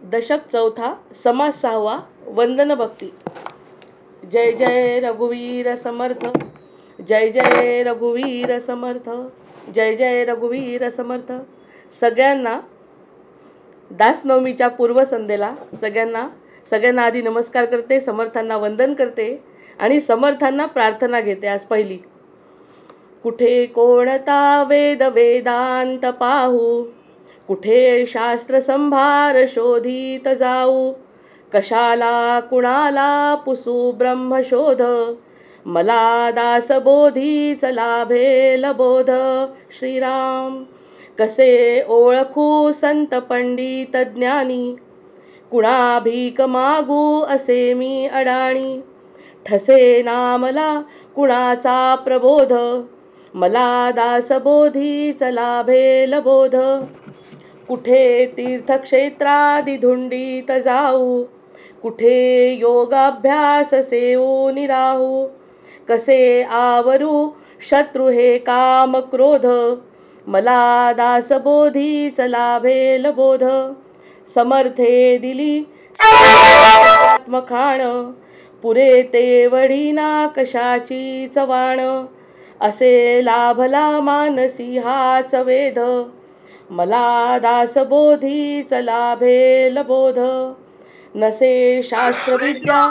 दशक चौथा, समास सहावा, वंदन भक्ती. जय जय रघुवीर समर्थ, जय जय रघुवीर समर्थ, जय जय रघुवीर समर्थ. सगळ्यांना दासनवमीच्या पूर्वसंध्येला सगळ्यांना आधी नमस्कार करते, समर्थांना वंदन करते आणि समर्थांना प्रार्थना घेते. आज पहिली. कुठे कोणता वेद वेदांत पाहू, कुठे शास्त्र संभार शोधित जाऊ, कशाला कुणाला पुसू ब्रह्मशोध, मला दासबोधीच लाभेल बोध. श्रीराम. कसे ओळखू संत पंडित ज्ञानी, कुणा भीक मागू असे मी अडाणी, ठसे नामला कुणाचा प्रबोध, मला दासबोधीच लाभेल बोध. कुठे तीर्थक्षेत्रादि धुंडीत जाऊ, कुठे योगाभ्यास सेवून राहू, कसे आवरू शत्रु हे काम क्रोध, मला दासबोधीच लाभेल बोध. समर्थे दिली आत्मखाण, पुरे ते वडीना कशाची चवाण, असे लाभला मानसी हाच वेद, मला दासबोधीच लाभेल बोध. नसे शास्त्रविद्या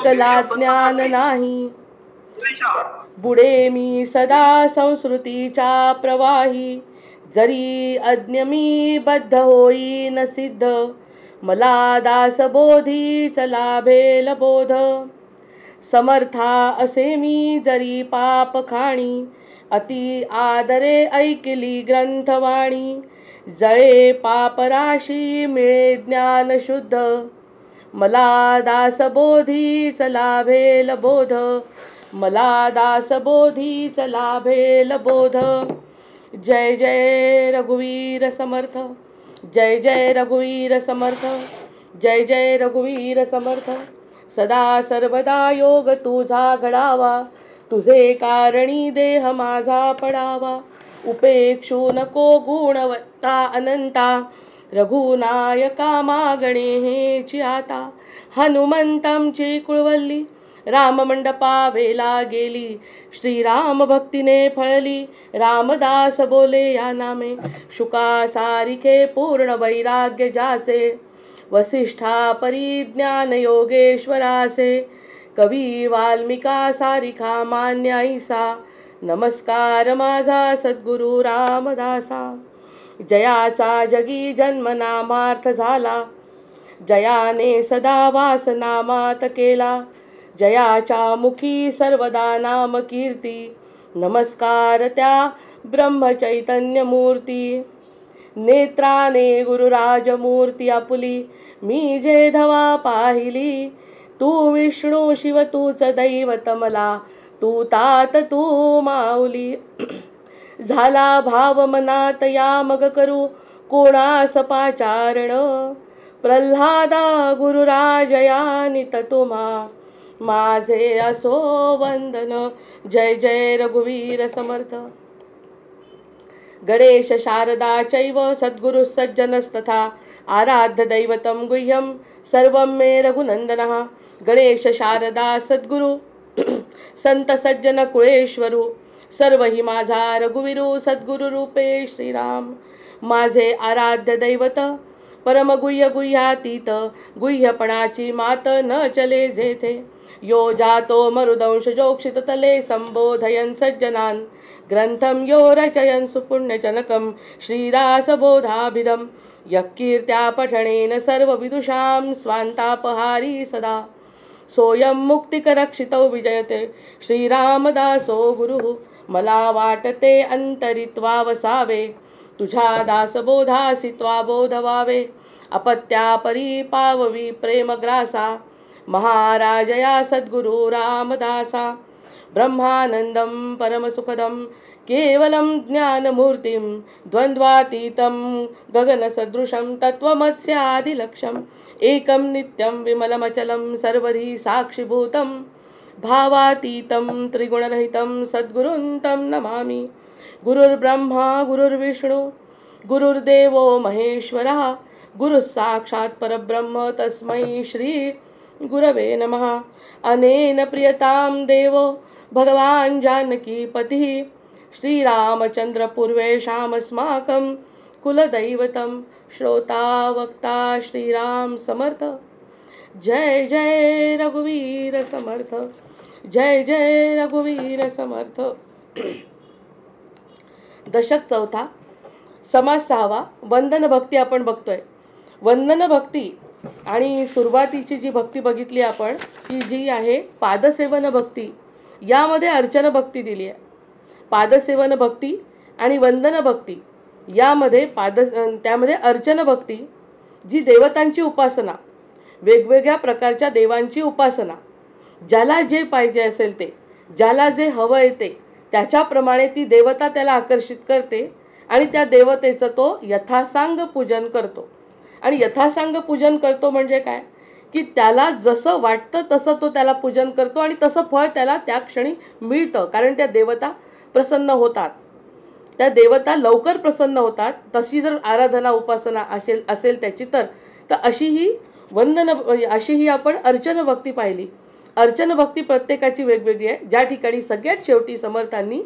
कला ज्ञान नाही, बुडे मी सदा संस्कृतीच्या प्रवाही, जरी अज्ञ मी बद्ध होईन सिद्ध, मला दासबोधीच लाभेल बोध. समर्था असे मी जरी पाप खाणी, अति आदरे ऐकली ग्रंथवाणी, जळे पापराशी मिळे ज्ञान शुद्ध, मला दासबोधीच लाभेल बोध, मला दासबोधीच लाभेल बोध. जय जय रघुवीर समर्थ, जय जय रघुवीर समर्थ, जय जय रघुवीर समर्थ. सदा सर्वदा योग तुझा घडावा, तुझे कारणी देह माझा पडावा, उपेक्षू नको गुणवत्ता अनंता, रघुनायका मागणे हेची आता. हनुमंतमची कुळवल्ली राममंडपावेला गेली, श्रीराम भक्तीने फळली, रामदास बोले या नामे, शुका सारिखे पूर्ण वैराग्य जाचे, वसिष्ठा परिज्ञान योगेश्वराचे, कवी वाल्मिका सारिखा मान्याईसा, नमस्कार माझा सद्गुरु रामदासा. जयाचा जगी जन्म नामार्थ झाला, जयाने सदा वास नामात केला, जयाच्या मुखी सर्वदा नाम कीर्ती, नमस्कार त्या ब्रह्मचैतन्य मूर्ती. नेत्राने गुरुराज मूर्ती आपुली, मी जे धवा पाहिली, तू विष्णू शिव तूच दैवत मला, तू तात तू माऊली. झाला भाव मनात या मग करू कोणास पाचारण, प्रल्हादा गुरुराजया नित तुम्हा, माझे असो वंदन. जय जय रघुवीर समर्थ. गणेश शारदा चैव सद्गुरु सज्जनस्तथा, आराध्य दैवतं गुह्यं सर्वं मे रघुनंदनः. गणेश शारदा सद्गुरु संत सज्जन कुळेश्वरू, सर्व ही माझा रघुवीरू सद्गुरु रूपे श्रीराम. माझे आराध्य दैवत परमगुह्य गुह्यातीत, गुह्यपणाची मात न चले जेथे, यो जातो मरुदंश जोक्षित तले संबोधयन सज्जनान, ग्रंथम यो रचयन सुपुण्यजनकम श्रीदासबोधाभिधम, यक्कीर्त्या पठणेन सर्व विदुषां स्वांतापहारी सदा, सोयम मुक्तिकरक्षितो विजयते श्रीरामदासो गुरुः. मला वाटते अंतरित्वा वसावे, तुझ्या दासबोधासी त्वा बोध व्हावे, अपत्या परी पाववी प्रेमग्रासा, महाराजया सद्गुरु रामदासा. ब्रह्मानंदं परमसुखदं केवलं ज्ञानमूर्तिं, द्वंद्वातीतं गगनसदृशं तत्त्वमस्यादिलक्ष्यम्, एकं नित्यं विमलमचलं सर्वधी साक्षिभूतं, भावातीतं त्रिगुणरहितं सद्गुरुं तं नमामि. गुरुर्ब्रह्मा गुरुर्विष्णु गुरुर्देवो महेश्वरः, गुरु साक्षात् परब्रह्म तस्मै श्री गुरवे नमः। अनेन प्रियतां देवो भगवान् जानकीपतिः श्रीरामचन्द्र पूर्वेषामस्माकं कुलदैवतं श्रोता वक्ता श्रीराम समर्थ। जय जय रघुवीर समर्थ, जय जय रघुवीर समर्थ। दशक चौथा, समास सहावा, वंदन भक्ती आपण बघतोय। वंदन भक्ती आणि सुरुवातीची जी भक्ती बघितली आपण ती जी आहे पादसेवन भक्ती, यामध्ये अर्चन भक्ती दिली आहे। पादसेवन भक्ती आणि वंदन भक्ती यामध्ये त्यामध्ये अर्चन भक्ती जी देवतांची उपासना, वेगवेगळ्या प्रकारच्या देवांची उपासना, ज्याला जे पाहिजे असेल ते, ज्याला जे हवं आहे ते त्याच्याप्रमाणे ती देवता त्याला आकर्षित करते आणि त्या देवतेचं तो यथासांग पूजन करतो। आणि यथासांग पूजन करतो म्हणजे काय की त्याला जसं वाटतं तसं तो त्याला पूजन करतो आणि तसं फळ त्याला त्या क्षणी मिळतं, कारण त्या देवता प्रसन्न होतात, त्या देवता लवकर प्रसन्न होतात। तशी जर आराधना उपासना असेल त्याची तर अशी ही आपण अर्चन भक्ती पाहिली। अर्चन भक्ती प्रत्येकाची वेगवेगळी आहे। ज्या ठिकाणी सगळ्यात शेवटी समर्थांनी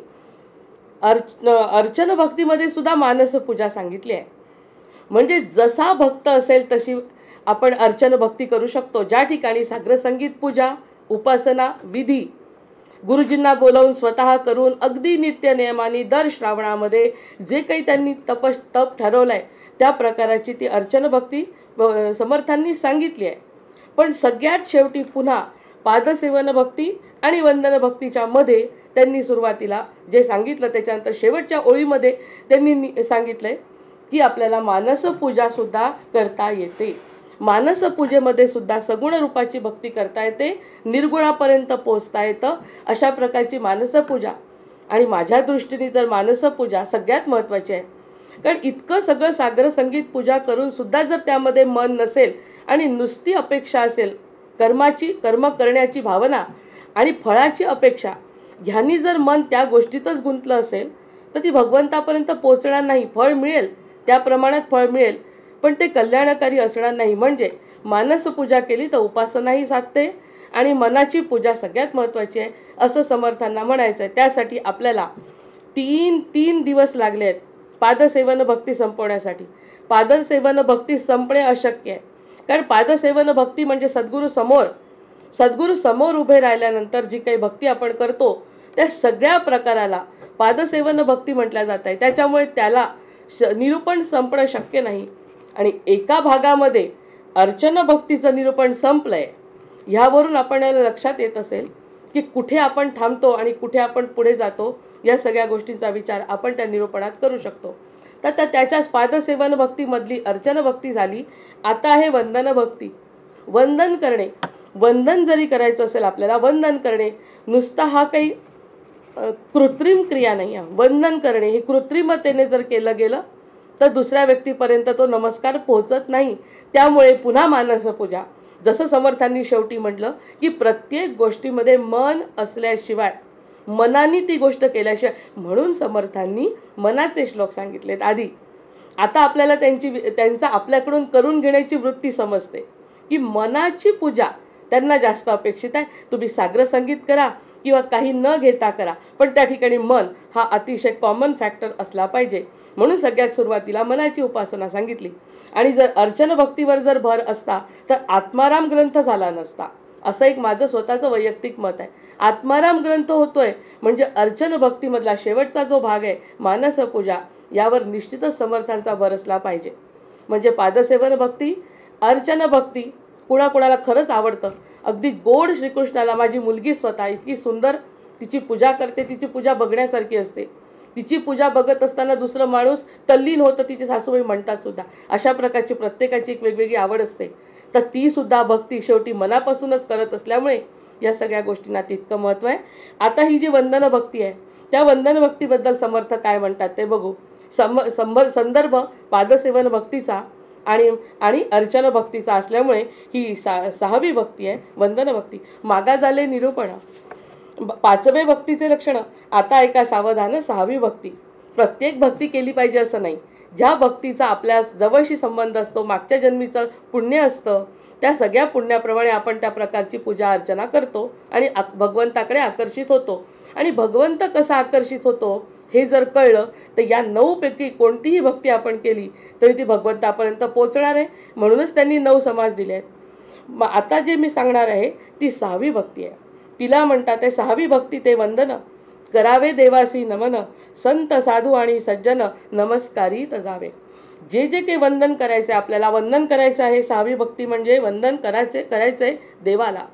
अर्चन भक्तीमध्ये सुद्धा मानस पूजा सांगितली आहे। म्हणजे जसा भक्त असेल तशी आपण अर्चन भक्ती करू शकतो। ज्या ठिकाणी साग्रसंगीत पूजा, उपासना, विधी गुरुजींना बोलावून स्वतः करून अगदी नित्य नियमाने दर श्रावणामध्ये जे काही त्यांनी तप ठरवलंय त्या प्रकाराची ती अर्चन भक्ती समर्थांनी सांगितली आहे। पण सगळ्यात शेवटी पुन्हा पादसेवन भक्ती आणि वंदन भक्तीच्या मध्ये त्यांनी सुरुवातीला जे सांगितलं त्याच्यानंतर शेवटच्या ओळीमध्ये त्यांनी सांगितलंय की आपल्याला मानस पूजा सुद्धा करता येते। मानस पूजेमध्ये सुद्धा सगुण रूपाची भक्ती करता येते, निर्गुणापर्यंत पोहोचता येतं। अशा प्रकारची मानस पूजा आणि माझ्या दृष्टीने जर मानस पूजा सगळ्यात महत्त्वाची आहे, कारण इतकं सगळं सागर संगीत पूजा करून सुद्धा जर त्यामध्ये मन नसेल आणि नुसती अपेक्षा असेल, कर्म करण्याची भावना आणि फळाची अपेक्षा, ह्यांनी जर मन त्या गोष्टीतच गुंतलं असेल तर ती भगवंतापर्यंत पोहोचणार नाही। फळ मिळेल त्या प्रमाणात फळ मिळेल, पण ते कल्याणकारी असणार नाही। म्हणजे मानस पूजा केली तर उपासनाही साधते आणि मनाची पूजा सगळ्यात महत्त्वाची आहे असं समर्थांना म्हणायचं आहे। त्यासाठी आपल्याला तीन दिवस लागले आहेत पादसेवन भक्ती संपवण्यासाठी। पादसेवन भक्ती संपणे अशक्य आहे, कारण पादसेवन भक्ती म्हणजे सद्गुरू समोर उभे राहिल्यानंतर जी काही भक्ती आपण करतो त्या सगळ्या प्रकाराला पादसेवन भक्ती म्हटल्या जात आहे। त्याच्यामुळे त्याला निरूपण संपणं शक्य नाही। आणि एका भागामध्ये अर्चन भक्तीचं निरूपण संपलंय, ह्यावरून आपल्याला लक्षात येत असेल की कुठे आपण थांबतो आणि कुठे आपण पुढे जातो, या सगळ्या गोष्टींचा विचार आपण त्या निरूपणात करू शकतो। तर त्याच्याच पादसेवन भक्तीमधली अर्चन भक्ती झाली। आता आहे वंदन भक्ती। वंदन करणे, वंदन जरी करायचं असेल आपल्याला, वंदन करणे नुसता हा काही कृत्रिम क्रिया नाही आहे। वंदन करणे हे कृत्रिमतेने जर केलं गेलं तर दुसऱ्या व्यक्तीपर्यंत तो नमस्कार पोहोचत नाही। त्यामुळे पुन्हा मानस पूजा, जसं समर्थांनी शेवटी म्हटलं की प्रत्येक गोष्टीमध्ये मन असल्याशिवाय, मनाने ती गोष्ट केल्याशिवाय, म्हणून समर्थांनी मनाचे श्लोक सांगितलेत आधी। आता आपल्याला त्यांचा आपल्याकडून करून घेण्याची वृत्ती समजते की मनाची पूजा त्यांना जास्त अपेक्षित आहे। तुम्ही साग्र संगीत करा किंवा काही न घेता करा, पण त्या ठिकाणी मन हा अतिशय कॉमन फॅक्टर असला पाहिजे। म्हणून सगळ्यात सुरुवातीला मनाची उपासना सांगितली। आणि जर अर्चन भक्तीवर जर भर असता तर आत्माराम ग्रंथ झाला नसता, असं एक माझं स्वतःचं वैयक्तिक मत आहे। आत्माराम ग्रंथ होतोय म्हणजे अर्चन भक्तीमधला शेवटचा जो भाग आहे मानस पूजा, यावर निश्चितच समर्थांचा भर असला पाहिजे। म्हणजे पादसेवन भक्ती, अर्चन भक्ती कुणाकुणाला खरंच आवडतं। अगदी गोड श्रीकृष्णाला माझी मुलगी स्वतः इतकी सुंदर तिची पूजा करते, तिची पूजा बघण्यासारखी असते। तिची पूजा बघत असताना दुसरं माणूस तल्लीन होतं, तिची सासूबाई म्हणतात सुद्धा। अशा प्रकारची प्रत्येकाची एक वेगवेगळी आवड असते, तर ती सुद्धा भक्ती शेवटी मनापासूनच करत असल्यामुळे या सगळ्या गोष्टींना तितकं महत्त्व आहे। आता ही जी वंदन भक्ती आहे त्या वंदन भक्तीबद्दल समर्थ काय म्हणतात ते बघू। संदर्भ पादसेवन भक्तीचा आणि अर्चन भक्तीचा असल्यामुळे ही सहावी भक्ती आहे वंदन भक्ती। मागा झाले निरूपण, पाचवे भक्तीचे लक्षण। आता ऐका सावधान, सहावी भक्ती। प्रत्येक भक्ती केली पाहिजे असं नाही, ज्या भक्तीचा आपल्या जवळशी संबंध असतो, मागच्या जन्मीचं पुण्य असतं, त्या सगळ्या पुण्याप्रमाणे आपण त्या प्रकारची पूजा अर्चना करतो आणि भगवंताकडे आकर्षित होतो. आणि भगवंत कसा आकर्षित होतो हे जर कळलं तर या 9 पैकी कोणतीही भक्ती आपण केली तरी ती भगवंतापर्यंत पोहोचणार आहे. म्हणूनच त्यांनी 9 समाज दिले आहेत. मग आता जे मी सांगणार आहे ती 6वी भक्ती आहे. तिला म्हणतात आहे 6वी भक्ती ते वंदन. करावे देवासी नमन, संत साधू आणि सज्जन नमस्कारीत जावे. जे जे काही वंदन करायचं आहे, आपल्याला वंदन करायचं आहे. 6वी भक्ती म्हणजे वंदन करायचं आहे देवाला.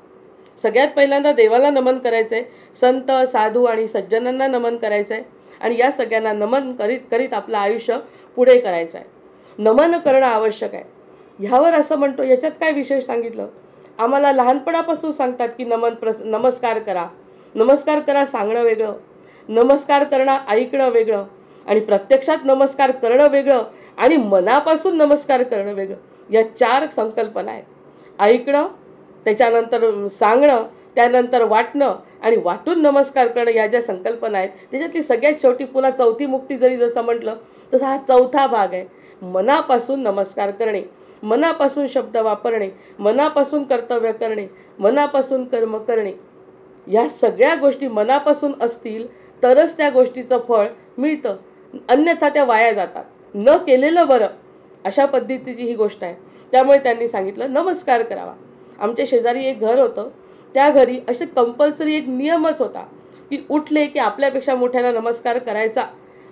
सगळ्यात पहिल्यांदा देवाला नमन करायचं आहे, संत साधू आणि सज्जनांना नमन करायचं आहे आणि या सगळ्यांना नमन करीत करीत आपलं आयुष्य पुढे करायचं आहे. नमन करणं आवश्यक आहे. ह्यावर असं म्हणतो, याच्यात काय विशेष सांगितलं? आम्हाला लहानपणापासून सांगतात की नमस्कार करा. नमस्कार करा सांगणं वेगळं, नमस्कार करणं ऐकणं वेगळं आणि प्रत्यक्षात नमस्कार करणं वेगळं आणि मनापासून नमस्कार करणं वेगळं. या 4 संकल्पना आहेत. ऐकणं, त्याच्यानंतर सांगणं, त्यानंतर वाटणं आणि वाटून नमस्कार करणं. या ज्या संकल्पना आहेत त्याच्यातली सगळ्यात शेवटी पुन्हा 4थी मुक्ती जरी जसं म्हटलं तसा हा 4था भाग आहे. मनापासून नमस्कार करणे, मनापासून शब्द वापरणे, मनापासून कर्तव्य करणे, मनापासून कर्म करणे. या सगळ्या गोष्टी मनापासून असतील तरच त्या गोष्टीचं फळ मिळतं, अन्यथा त्या वाया जातात. न केलेलं बरं, अशा पद्धतीची ही गोष्ट आहे. त्यामुळे त्यांनी सांगितलं नमस्कार करावा. आमच्या शेजारी एक घर होतं, त्या घरी असे कंपल्सरी एक नियमच होता की उठले की आपल्यापेक्षा मोठ्याला नमस्कार करायचा.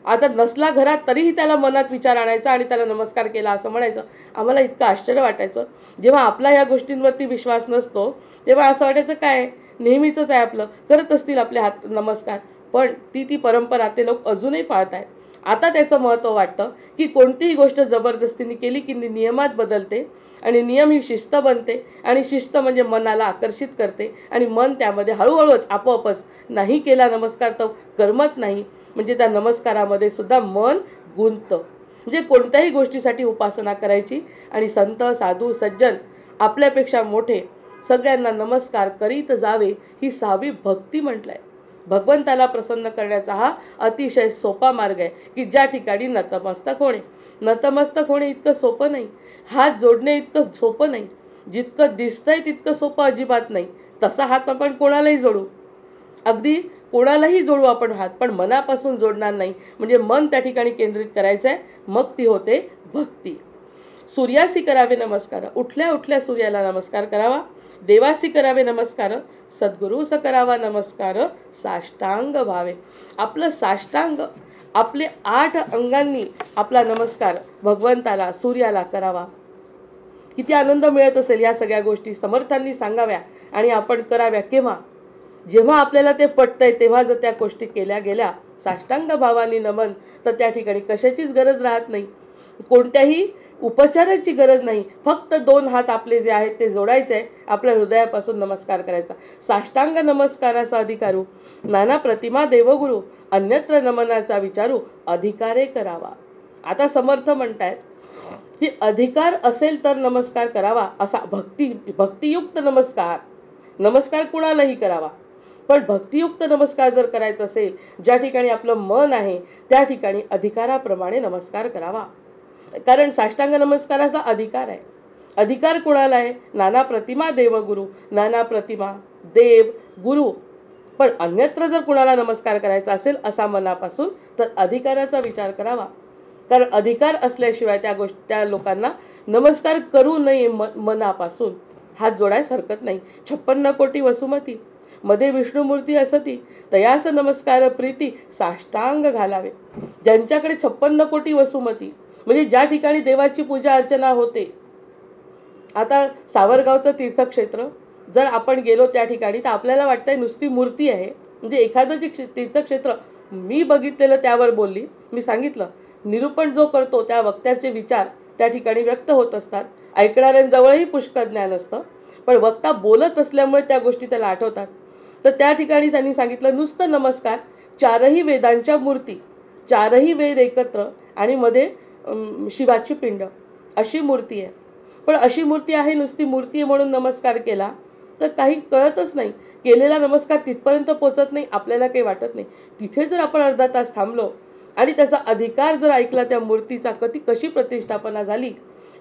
आता नसला घरात तरीही त्याला मनात विचार आणायचा आणि त्याला नमस्कार केला असं म्हणायचं. आम्हाला इतकं आश्चर्य वाटायचं. जेव्हा आपला ह्या गोष्टींवरती विश्वास नसतो तेव्हा असं वाटायचं काय नेहमीचंच आहे आपलं, करत असतील आपले हात नमस्कार. पण ती परंपरा ते लोक अजूनही पाळत आहेत. आता त्याचं महत्त्व वाटतं की कोणतीही गोष्ट जबरदस्तीने केली की नियमात बदलते आणि नियम ही शिस्त बनते आणि शिस्त म्हणजे मनाला आकर्षित करते आणि मन त्यामध्ये हळूहळूच आपोआपच नाही केला नमस्कार तर करमत नाही. म्हणजे त्या नमस्कारामध्ये सुद्धा मन गुंततं. म्हणजे कोणत्याही गोष्टीसाठी उपासना करायची आणि संत साधू सज्जन आपल्यापेक्षा मोठे सगळ्यांना नमस्कार करीत जावे ही 6वी भक्ती म्हटलं आहे. भगवंताला प्रसन्न करण्याचा हा अतिशय सोपा मार्ग आहे की ज्या ठिकाणी नतमस्तक होणे. नतमस्तक होणे इतकं सोपं नाही, हात जोडणे इतकं सोपं नाही. जितकं दिसतंय तितकं सोपं अजिबात नाही. तसा हात आपण कोणालाही जोडू, अगदी कोणालाही जोडू आपण हात, पण मनापासून जोडणार नाही. म्हणजे मन त्या ठिकाणी केंद्रित करायचं आहे, मग ती होते भक्ती. सूर्यासी करावे नमस्कार, उठल्या उठल्या सूर्याला नमस्कार करावा. देवासी करावे नमस्कार, सद्गुरूस करावा नमस्कार, साष्टांग भावे. आपलं साष्टांग, आपले 8 अंगांनी आपला नमस्कार भगवंताला सूर्याला करावा. किती आनंद मिळत असेल या सगळ्या गोष्टी समर्थांनी सांगाव्या आणि आपण कराव्या. केव्हा? जेव्हा आपल्याला ते पटतंय तेव्हा जर त्या गोष्टी केल्या गेल्या साष्टांग भावानी नमन तर त्या ठिकाणी कशाचीच गरज राहत नाही, कोणत्याही उपचाराची गरज नाही. फक्त 2 हात आपले जे आहेत ते जोडायचे आहे, आपल्या हृदयापासून नमस्कार करायचा. साष्टांग नमस्काराचा अधिकारू, नाना प्रतिमा देवगुरु, अन्यत्र नमनाचा विचारू, अधिकारे करावा. आता समर्थ म्हणतायत की अधिकार असेल तर नमस्कार करावा. असा भक्तियुक्त नमस्कार कुणालाही करावा. पण भक्तियुक्त नमस्कार जर करायचा असेल, ज्या ठिकाणी आपलं मन आहे त्या ठिकाणी अधिकाराप्रमाणे नमस्कार करावा. कारण साष्टांग नमस्काराचा अधिकार आहे. अधिकार कुणाला आहे? नाना प्रतिमा देवगुरु, नाना प्रतिमा देव गुरु. पण अन्यत्र जर कुणाला नमस्कार करायचा असेल असा मनापासून तर अधिकाराचा विचार करावा. कारण अधिकार असल्याशिवाय त्या लोकांना नमस्कार करू नये. मनापासून हात जोडायस हरकत नाही. 56 कोटी वसुमती मध्ये विष्णुमूर्ती असती, तयास नमस्कार प्रीती साष्टांग घालावे. ज्यांच्याकडे 56 कोटी वसुमती म्हणजे ज्या ठिकाणी देवाची पूजा अर्चना होते. आता सावरगावचं तीर्थक्षेत्र जर आपण गेलो त्या ठिकाणी तर आपल्याला वाटतंय नुसती मूर्ती आहे. म्हणजे एखादं जे तीर्थक्षेत्र मी बघितलेलं त्यावर बोलली. मी सांगितलं निरूपण जो करतो त्या वक्त्याचे विचार त्या ठिकाणी व्यक्त होत असतात. ऐकणाऱ्यांजवळही पुष्कळ ज्ञान असतं, पण वक्ता बोलत असल्यामुळे त्या गोष्टी त्याला आठवतात. तर त्या ठिकाणी त्यांनी सांगितलं नुसतं नमस्कार, 4ही वेदांच्या मूर्ती, 4ही वेद एकत्र आणि मध्ये शिवाची पिंड अशी मूर्ती आहे. पण अशी मूर्ती आहे, नुसती मूर्ती आहे म्हणून नमस्कार केला तर काही कळतच नाही. केलेला नमस्कार तिथपर्यंत पोचत नाही, आपल्याला काही वाटत नाही. तिथे जर आपण अर्धा तास थांबलो आणि त्याचा अधिकार जर ऐकला, त्या मूर्तीचा कशी प्रतिष्ठापना झाली,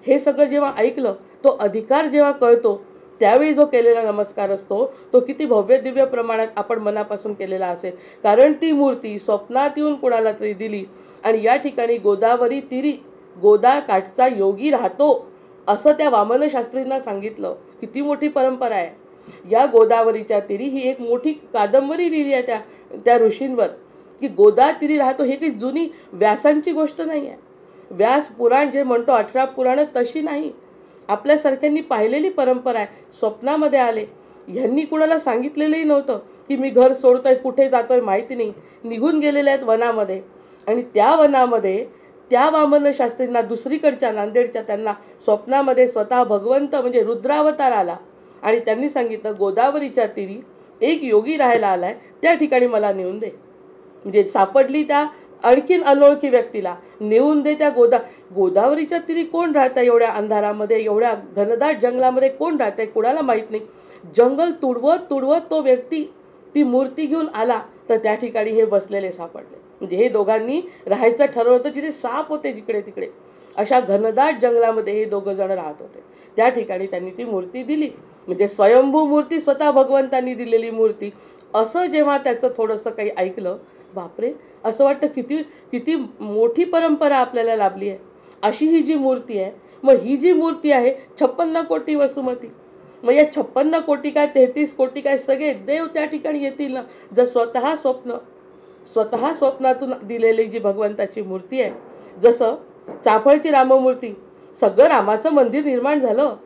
हे सगळं जेव्हा ऐकलं, तो अधिकार जेव्हा कळतो, त्यावेळी जो केलेला नमस्कार असतो तो किती भव्य दिव्य प्रमाणात आपण मनापासून केलेला असेल. कारण ती मूर्ती स्वप्नात येऊन कोणाला तरी दिली आणि या ठिकाणी गोदावरी तीरी गोदा काठचा योगी राहतो असं त्या वामन शास्त्रींना सांगितलं. किती मोठी परंपरा आहे. या गोदावरीच्या तीरी ही एक मोठी कादंबरी लिहिली आहे त्या ऋषींवर, की गोदा तीरी राहतो. हे काही जुनी व्यासांची गोष्ट नाही आहे. व्यास पुराण जे म्हणतो 18 पुराणं तशी नाही, आपल्यासारख्यांनी पाहिलेली परंपरा आहे. स्वप्नामध्ये आले, ह्यांनी कुणाला सांगितलेलंही नव्हतं की मी घर सोडतोय, कुठे जातोय माहिती नाही, निघून गेलेले आहेत वनामध्ये. आणि त्या वनामध्ये त्या वामन शास्त्रींना दुसरीकडच्या नांदेडच्या त्यांना स्वप्नामध्ये स्वतः भगवंत म्हणजे रुद्रावतार आला आणि त्यांनी सांगितलं गोदावरीच्या तीरी एक योगी राहायला आलाय, त्या ठिकाणी मला नेऊन दे. म्हणजे सापडली त्या आणखीन अनोळखी व्यक्तीला, नेऊन दे त्या गोदावरीच्या तीरी. कोण राहतं एवढ्या अंधारामध्ये, एवढ्या घनदाट जंगलामध्ये कोण राहतंय, कोणाला माहीत नाही. जंगल तुडवत तुडवत तो व्यक्ती ती मूर्ती घेऊन आला, तर त्या ठिकाणी हे बसलेले सापडले. म्हणजे हे दोघांनी राहायचं ठरवलं होतं, जिथे साप होते जिकडे तिकडे, अशा घनदाट जंगलामध्ये हे दोघं जण राहत होते. त्या ठिकाणी त्यांनी ती मूर्ती दिली. म्हणजे स्वयंभू मूर्ती, स्वतः भगवंतांनी दिलेली मूर्ती. असं जेव्हा त्याचं थोडंसं काही ऐकलं, बापरे, असं वाटतं किती किती मोठी परंपरा आपल्याला लाभली आहे. अशी ही जी मूर्ती आहे, मग ही जी मूर्ती आहे 56 कोटी वसुमती, मग या 56 कोटी काय 33 कोटी काय सगळे देव त्या ठिकाणी येतील ना, जर स्वतः स्वप्नातून दिलेली जी भगवंताची मूर्ती आहे. जसं चाफळची राममूर्ती, सगळं रामाचं मंदिर निर्माण झालं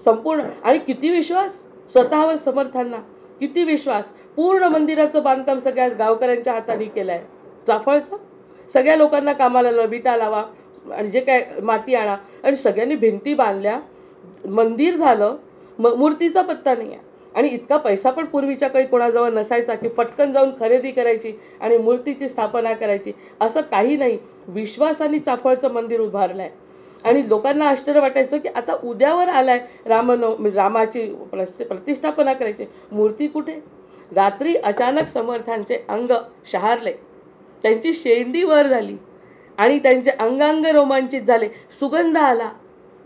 संपूर्ण. आणि किती विश्वास स्वतःवर समर्थांना, किती विश्वास. पूर्ण मंदिराचं बांधकाम सगळ्या गावकऱ्यांच्या हाताने केलं आहे. चाफळचं सगळ्या लोकांना कामाला लावा, विटा लावा आणि जे काय माती आणा, आणि सगळ्यांनी भिंती बांधल्या, मंदिर झालं. मूर्तीचा पत्ता नाही आहे. आणि इतका पैसा पण पूर्वीच्या काळी कोणाजवळ नसायचा की पटकन जाऊन खरेदी करायची आणि मूर्तीची स्थापना करायची, असं काही नाही. विश्वासाने चाफळचं मंदिर उभारलं आहे. आणि लोकांना आश्चर्य वाटायचं की आता उद्यावर आलाय रामाची प्रतिष्ठापना करायची, मूर्ती कुठे. रात्री अचानक समर्थांचे अंग शहारले, त्यांची शेंडी वर झाली आणि त्यांचे अंगांग रोमांचित झाले. सुगंध आला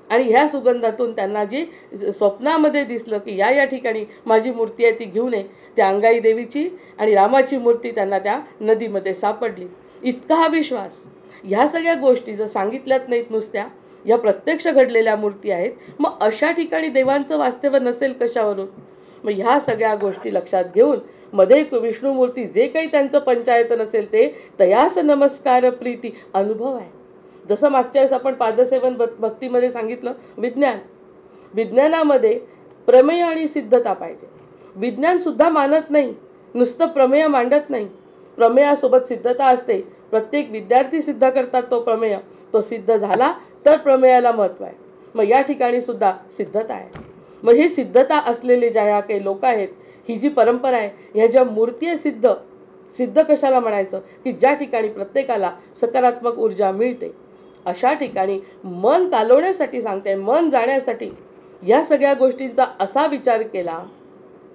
आणि ह्या सुगंधातून त्यांना जी स्वप्नामध्ये दिसलं की या ठिकाणी माझी मूर्ती आहे ती घेऊन ये, त्या अंगाई देवीची आणि रामाची मूर्ती त्यांना त्या नदीमध्ये सापडली. इतका हा विश्वास. ह्या सगळ्या गोष्टी जर सांगितल्यात नाहीत नुसत्या, या प्रत्यक्ष घडलेल्या मूर्ती आहेत. मग अशा ठिकाणी देवांचं वास्तव्य नसेल कशावरून. मग ह्या सगळ्या गोष्टी लक्षात घेऊन मध्ये विष्णुमूर्ती जे काही त्यांचं पंचायत नसेल ते तयास नमस्कार प्रीती अनुभव आहे. जसं मागच्या वेळेस आपण पादसेवन भक्तीमध्ये सांगितलं, विज्ञानामध्ये प्रमेय आणि सिद्धता पाहिजे. विज्ञान सुद्धा मानत नाही, नुसतं प्रमेय मांडत नाही, प्रमेयासोबत सिद्धता असते. प्रत्येक विद्यार्थी सिद्ध करतात तो प्रमेय, तो सिद्ध झाला तर प्रमेयाला महत्त्व आहे. मग या ठिकाणी सुद्धा सिद्धता आहे. मग हे सिद्धता असलेले ज्या ह्या काही लोक आहेत, ही जी परंपरा आहे, ह्या ज्या मूर्ती आहे सिद्ध कशाला म्हणायचं, की ज्या ठिकाणी प्रत्येकाला सकारात्मक ऊर्जा मिळते, अशा ठिकाणी मन कालवण्यासाठी सांगते, मन जाण्यासाठी या सगळ्या गोष्टींचा असा विचार केला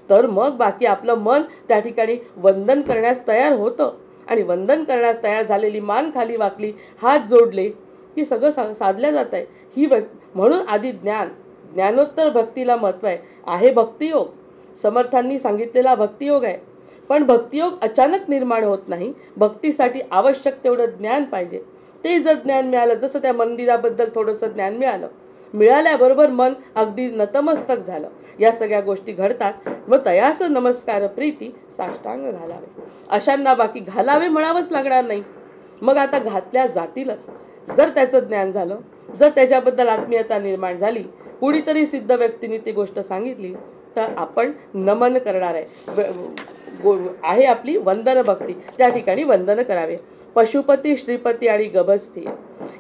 तर मग बाकी आपलं मन त्या ठिकाणी वंदन करण्यास तयार होतं. आणि वंदन करण्यास तयार झालेली मान खाली वाकली, हात जोडले की सगळं साधल्या जात आहे. म्हणून आधी ज्ञानोत्तर भक्तीला महत्त्व आहे भक्तियोग. समर्थांनी सांगितलेला भक्तियोग आहे. पण भक्तियोग अचानक निर्माण होत नाही. भक्तीसाठी आवश्यक तेवढं ज्ञान पाहिजे. ते जर ज्ञान मिळालं, जसं त्या मंदिराबद्दल थोडंसं ज्ञान मिळाल्याबरोबर मन अगदी नतमस्तक झालं. या सगळ्या गोष्टी घडतात. मग तयास नमस्कार प्रीती साष्टांग घालावे, अशांना बाकी घालावे म्हणावंच लागणार नाही. मग आता घातल्या जातीलच. जर त्याचं ज्ञान झालं, जर त्याच्याबद्दल आत्मीयता निर्माण झाली, कुणीतरी सिद्ध व्यक्तीने ती गोष्ट सांगितली, तर आपण नमन करणार आहे आपली वंदन भक्ती. त्या ठिकाणी वंदन करावे. पशुपती श्रीपती आणि गभस्ती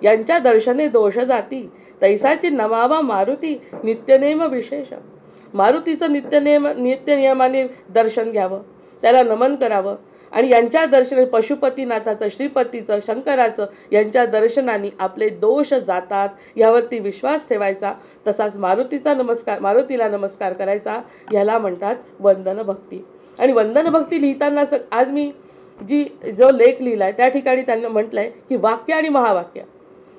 यांच्या दर्शने दोष जाती, तैसाची नमावा मारुती नित्यनेम विशेष. मारुतीचं नित्यनियमाने दर्शन घ्यावं, त्याला नमन करावं. आणि यांच्या दर्शन पशुपतीनाथाचं, श्रीपतीचं, शंकराचं यांच्या दर्शनाने आपले दोष जातात, यावरती विश्वास ठेवायचा. तसाच मारुतीला नमस्कार करायचा. ह्याला म्हणतात वंदन भक्ती. आणि वंदन भक्ती लिहिताना आज मी जो लेख लिहिलाय त्या ठिकाणी त्यांना म्हटलंय की वाक्य आणि महावाक्य,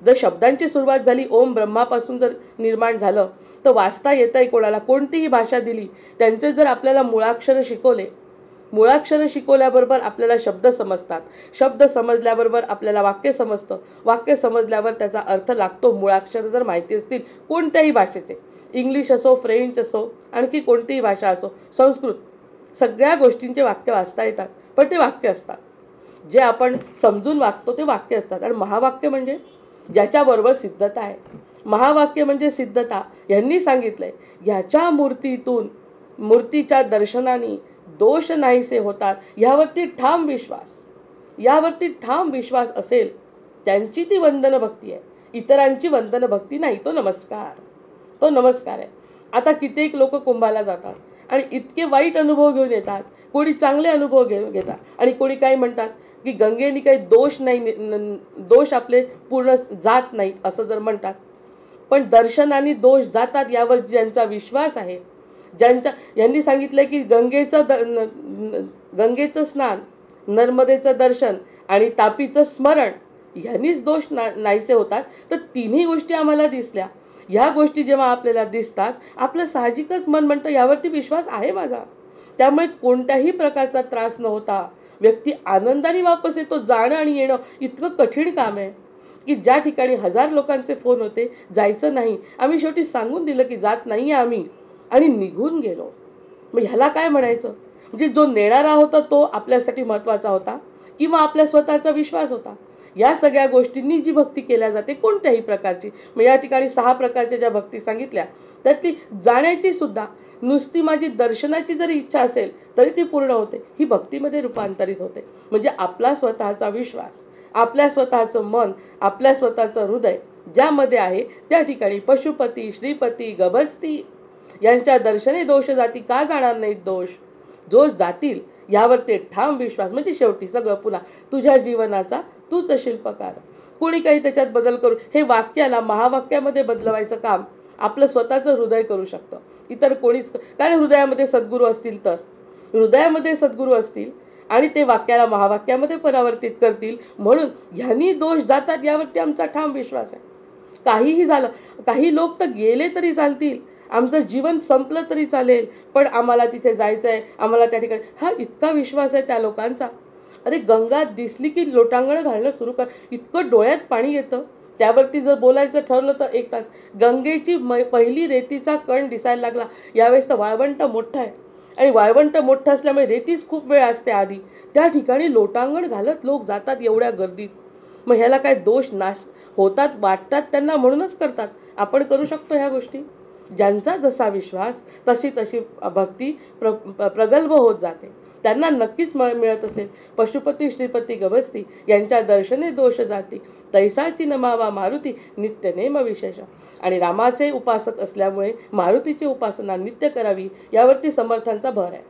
जर शब्दांची सुरुवात झाली ओम ब्रह्मापासून जर निर्माण झालं तर वाचता येतंय कोणाला, कोणतीही भाषा दिली, त्यांचे जर आपल्याला मुळाक्षर शिकवले, मुळाक्षर शिकवल्याबरोबर आपल्याला शब्द समजतात, शब्द समजल्याबरोबर आपल्याला वाक्य समजतं, वाक्य समजल्यावर त्याचा अर्थ लागतो, मुळाक्षर जर माहिती असतील कोणत्याही भाषेचे, इंग्लिश असो, फ्रेंच असो, आणखी कोणतीही भाषा असो, संस्कृत, सगळ्या गोष्टींचे वाक्य वाचता येतात, पण ते वाक्य असतात, जे आपण समजून वागतो ते वाक्य असतात. आणि महावाक्य म्हणजे ज्याच्याबरोबर सिद्धता आहे, महावाक्य म्हणजे सिद्धता. यांनी सांगितलंय ह्याच्या मूर्तीतून, मूर्तीच्या दर्शनाने दोष नाहीसे होतात, यावरती ठाम विश्वास, यावरती ठाम विश्वास असेल त्यांची ती वंदन भक्ती आहे, इतरांची वंदन भक्ती नाही, तो नमस्कार, तो नमस्कार आहे. आता कित्येक लोक कुंभाला जातात आणि इतके वाईट अनुभव घेऊन येतात, कोणी चांगले अनुभव घेतात आणि कोणी काय म्हणतात की गंगेने काही दोष नाही, दोष आपले पूर्ण जात नाही असं जर म्हणतात. पण दर्शनाने दोष जातात यावर ज्यांचा विश्वास आहे, यांनी सांगितलं की गंगेचं स्नान, नर्मदेचं दर्शन आणि तापीचं स्मरण ह्यांनीच दोष नाहीसे होतात. तर तिन्ही गोष्टी आम्हाला दिसल्या. ह्या गोष्टी जेव्हा आपल्याला दिसतात, आपलं साहजिकच मन म्हणतं यावरती विश्वास आहे माझा, त्यामुळे कोणत्याही प्रकारचा त्रास न होता व्यक्ती आनंदाने वापस येतो. जाणं आणि येणं इतकं कठीण काम आहे की ज्या ठिकाणी 1000 लोकांचे फोन होते, जायचं नाही, आम्ही शेवटी सांगून दिलं की जात नाही आम्ही, आणि निघून गेलो. मग ह्याला काय म्हणायचं? म्हणजे जो नेणारा होता तो आपल्यासाठी महत्त्वाचा होता किंवा आपल्या स्वतःचा विश्वास होता? या सगळ्या गोष्टींनी जी भक्ती केल्या जाते कोणत्याही प्रकारची, मग या ठिकाणी 6 प्रकारच्या ज्या भक्ती सांगितल्या त्यातली जाण्याची सुद्धा, नुसती माझी दर्शनाची जरी इच्छा असेल तरी ती पूर्ण होते, ही भक्तीमध्ये रूपांतरित होते. म्हणजे आपला स्वतःचा विश्वास, आपल्या स्वतःचं मन, आपल्या स्वतःचं हृदय ज्यामध्ये आहे त्या ठिकाणी पशुपती, श्रीपती, गभस्ती यांच्या दर्शने दोष जाती, का जाणार नाहीत दोष? जो जातील यावर ते ठाम विश्वास. म्हणजे शेवटी सगळं पुन्हा तुझ्या जीवनाचा तूच शिल्पकार. कोणी काही त्याच्यात बदल करू, हे वाक्याला महावाक्यामध्ये बदलवायचं काम आपलं स्वतःचं हृदय करू शकतं, इतर कोणीच. कारण हृदयामध्ये सद्गुरू असतील तर, हृदयामध्ये सद्गुरू असतील आणि ते वाक्याला महावाक्यामध्ये परावर्तित करतील, म्हणून ह्यांनी दोष जातात यावरती आमचा ठाम विश्वास आहे. काहीही झालं, काही लोक तर गेले तरी चालतील, आमचं जीवन संपलं तरी चालेल, पण आम्हाला तिथे जायचं आहे, आम्हाला त्या ठिकाणी, हा इतका विश्वास आहे त्या लोकांचा. अरे गंगा दिसली की लोटांगण घालणं सुरू कर, इतकं डोळ्यात पाणी येतं. त्यावरती जर बोलायचं ठरलं तर 1 तास. गंगेची पहिली रेतीचा कण दिसायला लागला, यावेळेस तर वाळवंट मोठं आहे आणि वाळवंट मोठं असल्यामुळे रेतीच खूप वेळ असते आधी, त्या ठिकाणी लोटांगण घालत लोक जातात एवढ्या गर्दीत. मग ह्याला काय दोष नाश होतात, वाटतात त्यांना म्हणूनच करतात. आपण करू शकतो ह्या गोष्टी. ज्यांचा जसा विश्वास तशी तशी भक्ती प्रगल्भ होत जाते, त्यांना नक्कीच मिळत असेल. पशुपती, श्रीपती, गभस्ती यांच्या दर्शने दोष जाती, तैसाची नमावा मारुती नित्य नेम विशेष. आणि रामाचे उपासक असल्यामुळे मारुतीची उपासना नित्य करावी यावरती समर्थांचा भर आहे.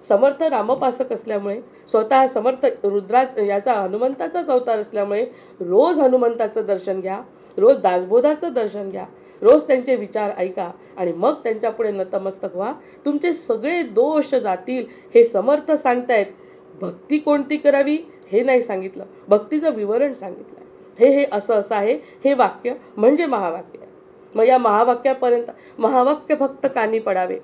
समर्थ रामोपासक असल्यामुळे, स्वतः समर्थ रुद्रा याचा हनुमंताचाच अवतार असल्यामुळे रोज हनुमंताचं दर्शन घ्या, रोज दासबोधाचं दर्शन घ्या, रोज त्यांचे विचार ऐका आणि मग त्यांच्या पुढे नतमस्तक व्हा. तुमचे सगळे दोष जातील हे समर्थ सांगतायत. भक्ती कोणती करावी हे नाही सांगितलं, भक्तीचं विवरण सांगितलं. हे असं असं आहे, हे वाक्य म्हणजे महावाक्य आहे. मग या महावाक्यापर्यंत, महावाक्य फक्त कानी पडावे,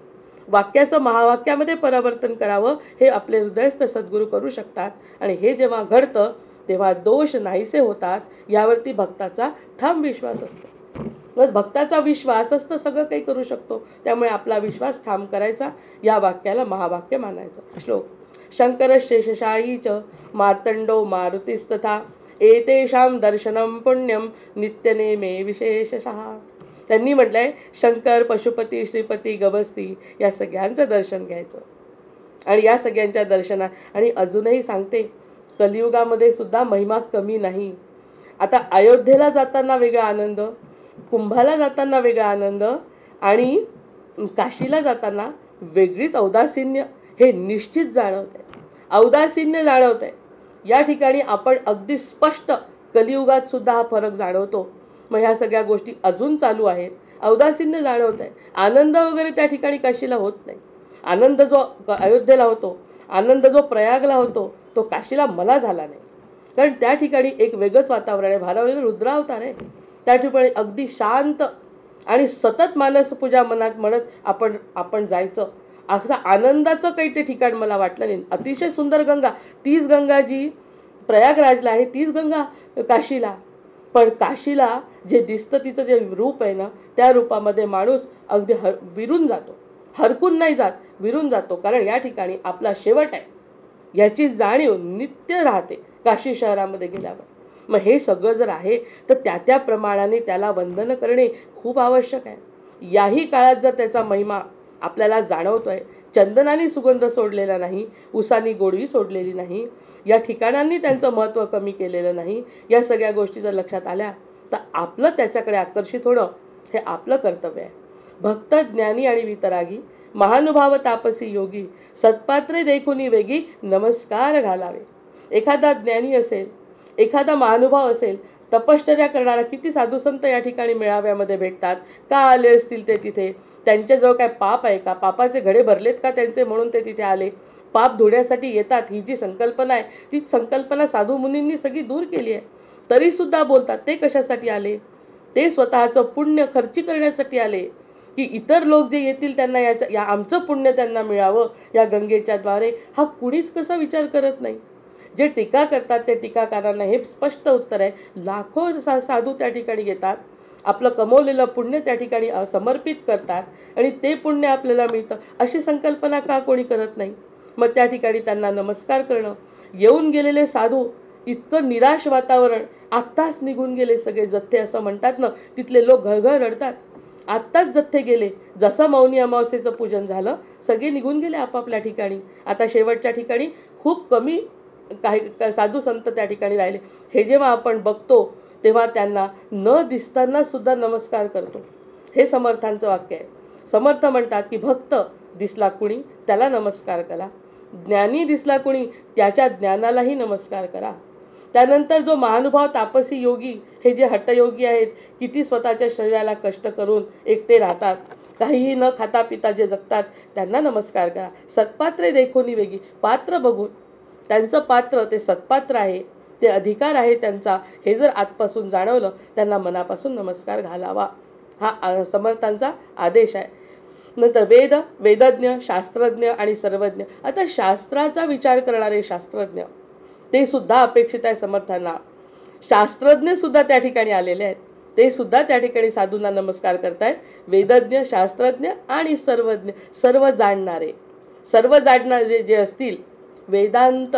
वाक्याचं महावाक्यामध्ये परावर्तन करावं, हे आपले हृदयस्थ सद्गुरू करू शकतात. आणि हे जेव्हा घडतं तेव्हा दोष नाहीसे होतात, यावरती भक्ताचा ठाम विश्वास असतो. मग भक्ताचा विश्वास असतं सगळं काही करू शकतो. त्यामुळे आपला विश्वास ठाम करायचा, या वाक्याला महावाक्य मानायचं. श्लोक. शंकर शेषशायी च मार्तंडो मारुतिस्तथा एतेषां दर्शनम पुण्यम नित्यनेमे विशेषशः. त्यांनी म्हटलंय शंकर, पशुपती, श्रीपती, गभस्ती या सगळ्यांचं दर्शन घ्यायचं. आणि या सगळ्यांच्या दर्शनात, आणि अजूनही सांगते, कलियुगामध्ये सुद्धा महिमा कमी नाही. आता अयोध्येला जाताना वेगळा आनंद, कुंभाला जाताना वेगळा आनंद आणि काशीला जाताना वेगळीच औदासिन्य हे निश्चित जाणवतंय, औदासिन्य जाणवतंय. या ठिकाणी आपण अगदी स्पष्ट कलियुगात सुद्धा हा फरक जाणवतो. मग ह्या सगळ्या गोष्टी अजून चालू आहेत, औदासिन्य जाणवत आहे. आनंद वगैरे त्या ठिकाणी काशीला होत नाही. आनंद जो अयोध्येला होतो, आनंद जो प्रयागला होतो तो काशीला मला झाला नाही. कारण त्या ठिकाणी एक वेगळंच वातावरण आहे, भारावलेलं रुद्रावतार आहे. त्या ठिकाणी अगदी शांत आणि सतत मानस पूजा मनात म्हणत आपण आपण जायचं. असं आनंदाचं काही ते ठिकाण मला वाटलं नाही. अतिशय सुंदर गंगा, तीच गंगा जी प्रयागराजला आहे, तीच गंगा काशीला. पण काशीला जे दिसतं तिचं जे रूप आहे ना, त्या रूपामध्ये माणूस अगदी विरून जातो. हरकून नाही जात, विरून जातो. कारण या ठिकाणी आपला शेवट आहे याची जाणीव नित्य राहते काशी शहरामध्ये गेल्यावर. मग हे सगळं जर आहे तर त्या त्या प्रमाणाने त्याला वंदन करणे खूप आवश्यक आहे. याही काळात जर त्याचा महिमा आपल्याला जाणवतोय, चंदनाने सुगंध सोडलेला नाही, उसानी गोडवी सोडलेली नाही, या ठिकाणांनी त्यांचं महत्त्व कमी केलेलं नाही, या सगळ्या गोष्टी जर लक्षात आल्या तर आपलं त्याच्याकडे आकर्षित होणं हे आपलं कर्तव्य आहे. भक्त ज्ञानी आणि वितरागी, महानुभाव तापसी योगी, सत्पात्रे देखुनी वेगी नमस्कार घालावे. एखादा ज्ञानी असेल, एखादा महानुभाव असेल, तपश्चर्या करणारा, किती साधुसंत या ठिकाणी मेळाव्यामध्ये भेटतात. का आले असतील ते तिथे? त्यांच्याजवळ काय पाप आहे का? पापाचे घडे भरलेत का त्यांचे म्हणून ते तिथे आले? पाप धुण्यासाठी येतात ही जी संकल्पना आहे, ती संकल्पना साधू मुनींनी सगळी दूर केली आहे. तरीसुद्धा बोलतात. ते कशासाठी आले? ते स्वतःचं पुण्य खर्ची करण्यासाठी आले, की इतर लोक जे येतील त्यांना या आमचं पुण्य त्यांना मिळावं या गंगेच्या द्वारे. हा कुणीच कसा विचार करत नाही. जे टीका करतात ते टीकाकारांना हे स्पष्ट उत्तर आहे. लाखो साधू त्या ठिकाणी येतात, आपलं कमवलेलं पुण्य त्या ठिकाणी समर्पित करतात आणि ते पुण्य आपल्याला मिळतं. अशी संकल्पना का कोणी करत नाही? मग त्या ठिकाणी त्यांना नमस्कार करणं. येऊन गेलेले साधू, इतकं निराश वातावरण, आत्ताच निघून गेले सगळे जथ्थे असं म्हणतात ना, तिथले लोक घळघळ रडतात. आत्ताच जथ्थे गेले. जसं मौनी अमावस्येचं पूजन झालं, सगळे निघून गेले आपापल्या ठिकाणी. आता शेवटच्या ठिकाणी खूप कमी काही साधू संत त्या ठिकाणी राहिले. हे जेव्हा आपण बघतो तेव्हा त्यांना न दिसताना सुद्धा नमस्कार करतो. हे समर्थांचं वाक्य आहे. समर्थ म्हणतात की भक्त दिसला कुणी त्याला नमस्कार करा, ज्ञानी दिसला कुणी त्याच्या ज्ञानालाही नमस्कार करा. त्यानंतर जो महानुभाव तापसी योगी, हे जे हट्टयोगी आहेत, किती स्वतःच्या शरीराला कष्ट करून एकटे राहतात, काहीही न खाता पिता जे जगतात, त्यांना नमस्कार करा. सत्पात्रे देखोनी वेगी, पात्र बघून त्यांचं पात्र ते सत्पात्र आहे, ते अधिकार आहे त्यांचा, हे जर आतपासून जाणवलं त्यांना मनापासून नमस्कार घालावा. हा समर्थांचा आदेश आहे. नंतर वेदज्ञ, शास्त्रज्ञ आणि सर्वज्ञ. आता शास्त्राचा विचार करणारे शास्त्रज्ञ ते सुद्धा अपेक्षित आहे समर्थांना. शास्त्रज्ञ सुद्धा त्या ठिकाणी आलेले आहेत, ते सुद्धा त्या ठिकाणी साधूंना नमस्कार करतायत. वेदज्ञ, शास्त्रज्ञ आणि सर्वज्ञ, सर्व जाणणारे जे असतील. वेदांत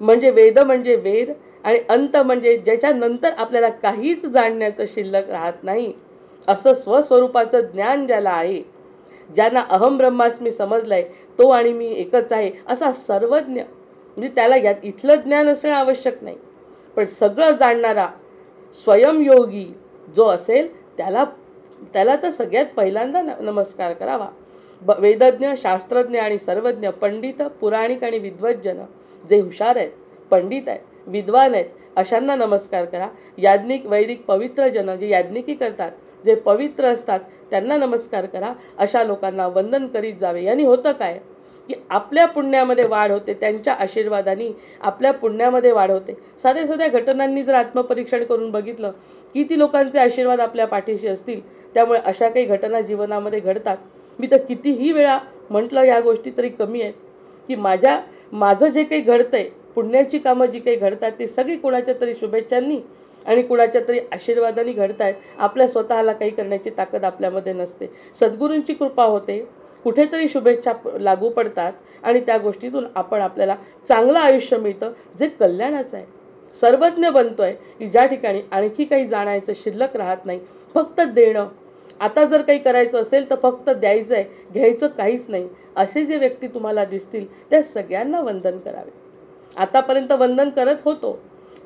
म्हणजे वेद म्हणजे वेद, आणि अंत म्हणजे ज्याच्यानंतर आपल्याला काहीच जाणण्याचं शिल्लक राहत नाही, असं स्वस्वरूपाचं ज्ञान ज्याला आहे, ज्यांना अहम ब्रह्मास्मी समजलंय, तो आणि मी एकच आहे, असा सर्वज्ञ. म्हणजे त्याला यात इथलं ज्ञान असणं आवश्यक नाही, पण सगळं जाणणारा स्वयंयोगी जो असेल त्याला तर सगळ्यात पहिल्यांदा नमस्कार करावा. वेदज्ञ, शास्त्रज्ञ आणि सर्वज्ञ, पंडित, पुराणिक आणि विद्वज्जन, जे हुशार आहेत, पंडित आहेत, विद्वान आहेत, अशांना नमस्कार करा. याज्ञिक, वैदिक, पवित्र जन, जे याज्ञिकी करतात, जे पवित्र असतात, त्यांना नमस्कार करा. अशा लोकांना वंदन करीत जावे. यांनी होतं काय की आपल्या पुण्यामध्ये वाढ होते, त्यांच्या आशीर्वादाने आपल्या पुण्यामध्ये वाढ होते. साध्या साध्या घटनांनी जर आत्मपरीक्षण करून बघितलं, किती लोकांचे आशीर्वाद आपल्या पाठीशी असतील, त्यामुळे अशा काही घटना जीवनामध्ये घडतात. मी तर कितीही वेळा म्हटलं ह्या गोष्टी तरी कमी आहेत की माझं जे काही घडतंय, पुण्याची कामं जी काही घडतात, ती सगळी कुणाच्या तरी शुभेच्छांनी आणि कुणाच्या तरी आशीर्वादाने घडतायत. आपल्या स्वतःला काही करण्याची ताकद आपल्यामध्ये नसते. सद्गुरूंची कृपा होते, कुठेतरी शुभेच्छा लागू पडतात आणि त्या गोष्टीतून आपल्याला चांगलं आयुष्य मिळतं, जे कल्याणाचं आहे. सर्वज्ञ बनतोय की ज्या ठिकाणी आणखी काही जाणायचं शिल्लक राहत नाही, फक्त देणं. आता जर काही करायचं असेल तर फक्त द्यायचं आहे, घ्यायचं काहीच नाही. असे जे व्यक्ती तुम्हाला दिसतील त्या सगळ्यांना वंदन करावे. आतापर्यंत वंदन करत होतो,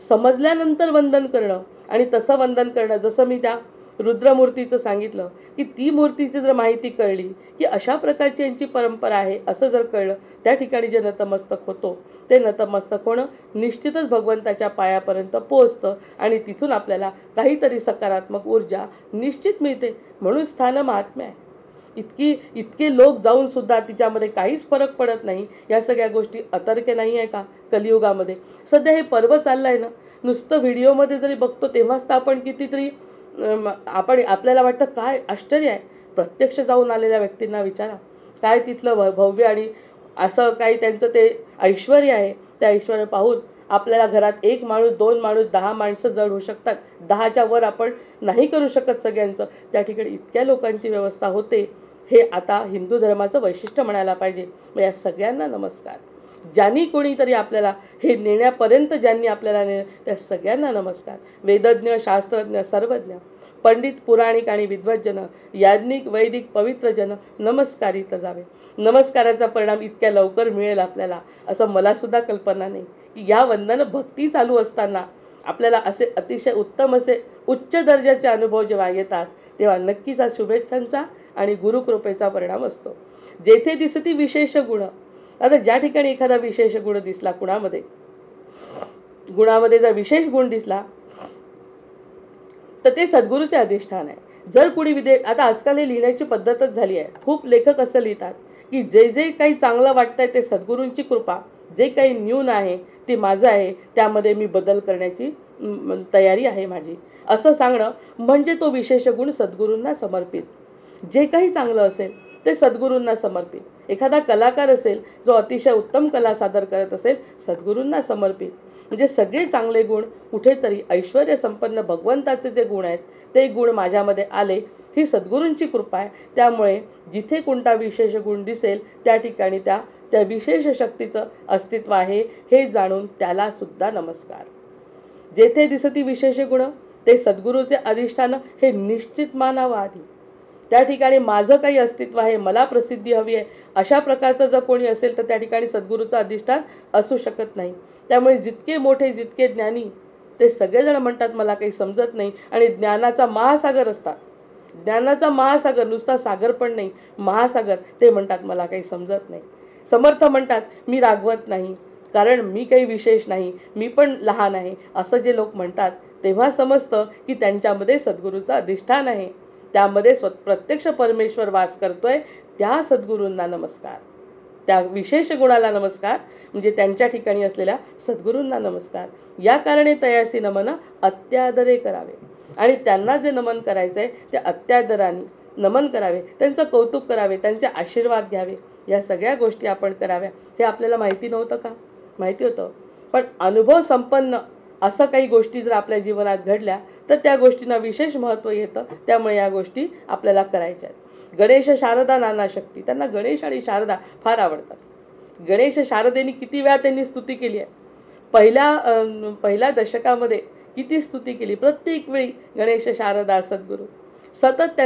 समजल्यानंतर वंदन करणं आणि तसं वंदन करणं. जसं मी त्या रुद्रमूर्तीचं सांगितलं की ती मूर्तीची जर माहिती कळली की अशा प्रकारची यांची परंपरा आहे, असं जर कळलं, त्या ठिकाणी जे नतमस्तक होतो ते नतमस्तक होणं निश्चितच भगवंताच्या पायापर्यंत पोहोचतं आणि तिथून आपल्याला काहीतरी सकारात्मक ऊर्जा निश्चित मिळते. म्हणून स्थान महात्म्य आहे. इतके लोक जाऊन सुद्धा तिच्यामध्ये काहीच फरक पडत नाही. या सगळ्या गोष्टी अतर्क्य नाही आहे का कलियुगामध्ये? सध्या हे पर्व चाललं आहे ना, नुसतं व्हिडिओमध्ये जरी बघतो तेव्हाच तर आपण कितीतरी आपल्याला वाटतं काय आश्चर्य आहे. प्रत्यक्ष जाऊन आलेल्या व्यक्तींना विचारा, काय तिथलं भव्य आणि असं काही त्यांचं ते ऐश्वर्य आहे. त्या ऐश्वर्य पाहून आपल्याला घरात 1 माणूस, 2 माणूस, 10 माणसं जड होऊ शकतात. 10च्या वर आपण नाही करू शकत सगळ्यांचं. त्या ठिकाणी इतक्या लोकांची व्यवस्था होते. हे आता हिंदू धर्माचं वैशिष्ट्य म्हणायला पाहिजे. मग या सगळ्यांना नमस्कार. ज्यांनी कोणीतरी आपल्याला हे नेण्यापर्यंत ज्यांनी आपल्याला त्या सगळ्यांना नमस्कार. वेदज्ञ, शास्त्रज्ञ, सर्वज्ञ, पंडित, पुराणिक आणि विद्वज्जन, याज्ञिक, वैदिक, पवित्र जन नमस्कारित जावे. नमस्काराचा परिणाम इतक्या लवकर मिळेल आपल्याला असं मला सुद्धा कल्पना नाही. की या वंदन भक्ती चालू असताना आपल्याला असे अतिशय उत्तम असे उच्च दर्जाचे अनुभव जेव्हा येतात तेव्हा नक्कीच हा शुभेच्छांचा आणि गुरुकृपेचा परिणाम असतो. जेथे दिसती विशेष गुण. आता ज्या ठिकाणी एखादा विशेष गुण दिसला गुणामध्ये जर विशेष गुण दिसला तर ते सद्गुरूचे अधिष्ठान आहे. जर कुणी आता आजकाल हे लिहिण्याची पद्धतच झाली आहे. खूप लेखक असं लिहितात की जे जे काही चांगलं वाटतंय ते सद्गुरूंची कृपा, जे काही न्यून आहे ते माझं आहे, त्यामध्ये मी बदल करण्याची तयारी आहे माझी, असं सांगणं म्हणजे तो विशेष गुण सद्गुरूंना समर्पित. जे काही चांगलं असेल ते सद्गुरूंना समर्पित. एखादा कलाकार असेल जो अतिशय उत्तम कला सादर करत असेल, सद्गुरूंना समर्पित. म्हणजे सगळे चांगले गुण कुठेतरी ऐश्वर्य संपन्न भगवंताचे जे गुण आहेत ते गुण माझ्यामध्ये आले, ही सद्गुरूंची कृपा आहे. त्यामुळे जिथे कोणता विशेष गुण दिसेल त्या ठिकाणी त्या विशेष शक्तीचं अस्तित्व आहे हे जाणून त्याला सुद्धा नमस्कार. जेथे दिसती विशेष गुण ते सद्गुरूचे अधिष्ठान हे निश्चित मानावं आधी. त्या ठिकाणी माझं काही अस्तित्व आहे, मला प्रसिद्धी हवी आहे, अशा प्रकारचं जर कोणी असेल तर त्या ठिकाणी सद्गुरूचं अधिष्ठान असू शकत नाही. त्यामुळे जितके मोठे, जितके ज्ञानी, ते सगळेजण म्हणतात मला काही समजत नाही. आणि ज्ञानाचा महासागर असतात. ज्ञानाचा महासागर, नुसता सागर पण नाही, महासागर. ते म्हणतात मला काही समजत नाही. समर्थ म्हणतात मी रागवत नाही, कारण मी काही विशेष नाही, मी पण लहान आहे. असं जे लोक म्हणतात तेव्हा समजतं की त्यांच्यामध्ये सद्गुरूचं अधिष्ठान आहे. त्यामध्ये प्रत्यक्ष परमेश्वर वास करतोय. त्या सद्गुरूंना नमस्कार. त्या विशेष गुणाला नमस्कार म्हणजे त्यांच्या ठिकाणी असलेल्या सद्गुरूंना नमस्कार. या कारणे तयासी नमन अत्यादरे करावे. आणि त्यांना जे नमन करायचं आहे ते अत्यादराने नमन करावे, त्यांचं कौतुक करावे, त्यांचे आशीर्वाद घ्यावे. या सगळ्या गोष्टी आपण कराव्या. हे आपल्याला माहिती नव्हतं का? माहिती होतं. पण अनुभव संपन्न असं काही गोष्टी जर आपल्या जीवनात घडल्या तर त्या गोष्टींना विशेष महत्त्व येतं. त्यामुळे या गोष्टी आपल्याला करायच्या आहेत. गणेश, शारदा, नाना शक्ती. त्यांना गणेश आणि शारदा फार आवडतात. गणेश शारदेनी किती वेळा त्यांनी स्तुती केली आहे. पहिल्या दशकामध्ये किती स्तुती केली. प्रत्येक वेळी गणेश, शारदा, सद्गुरू सतत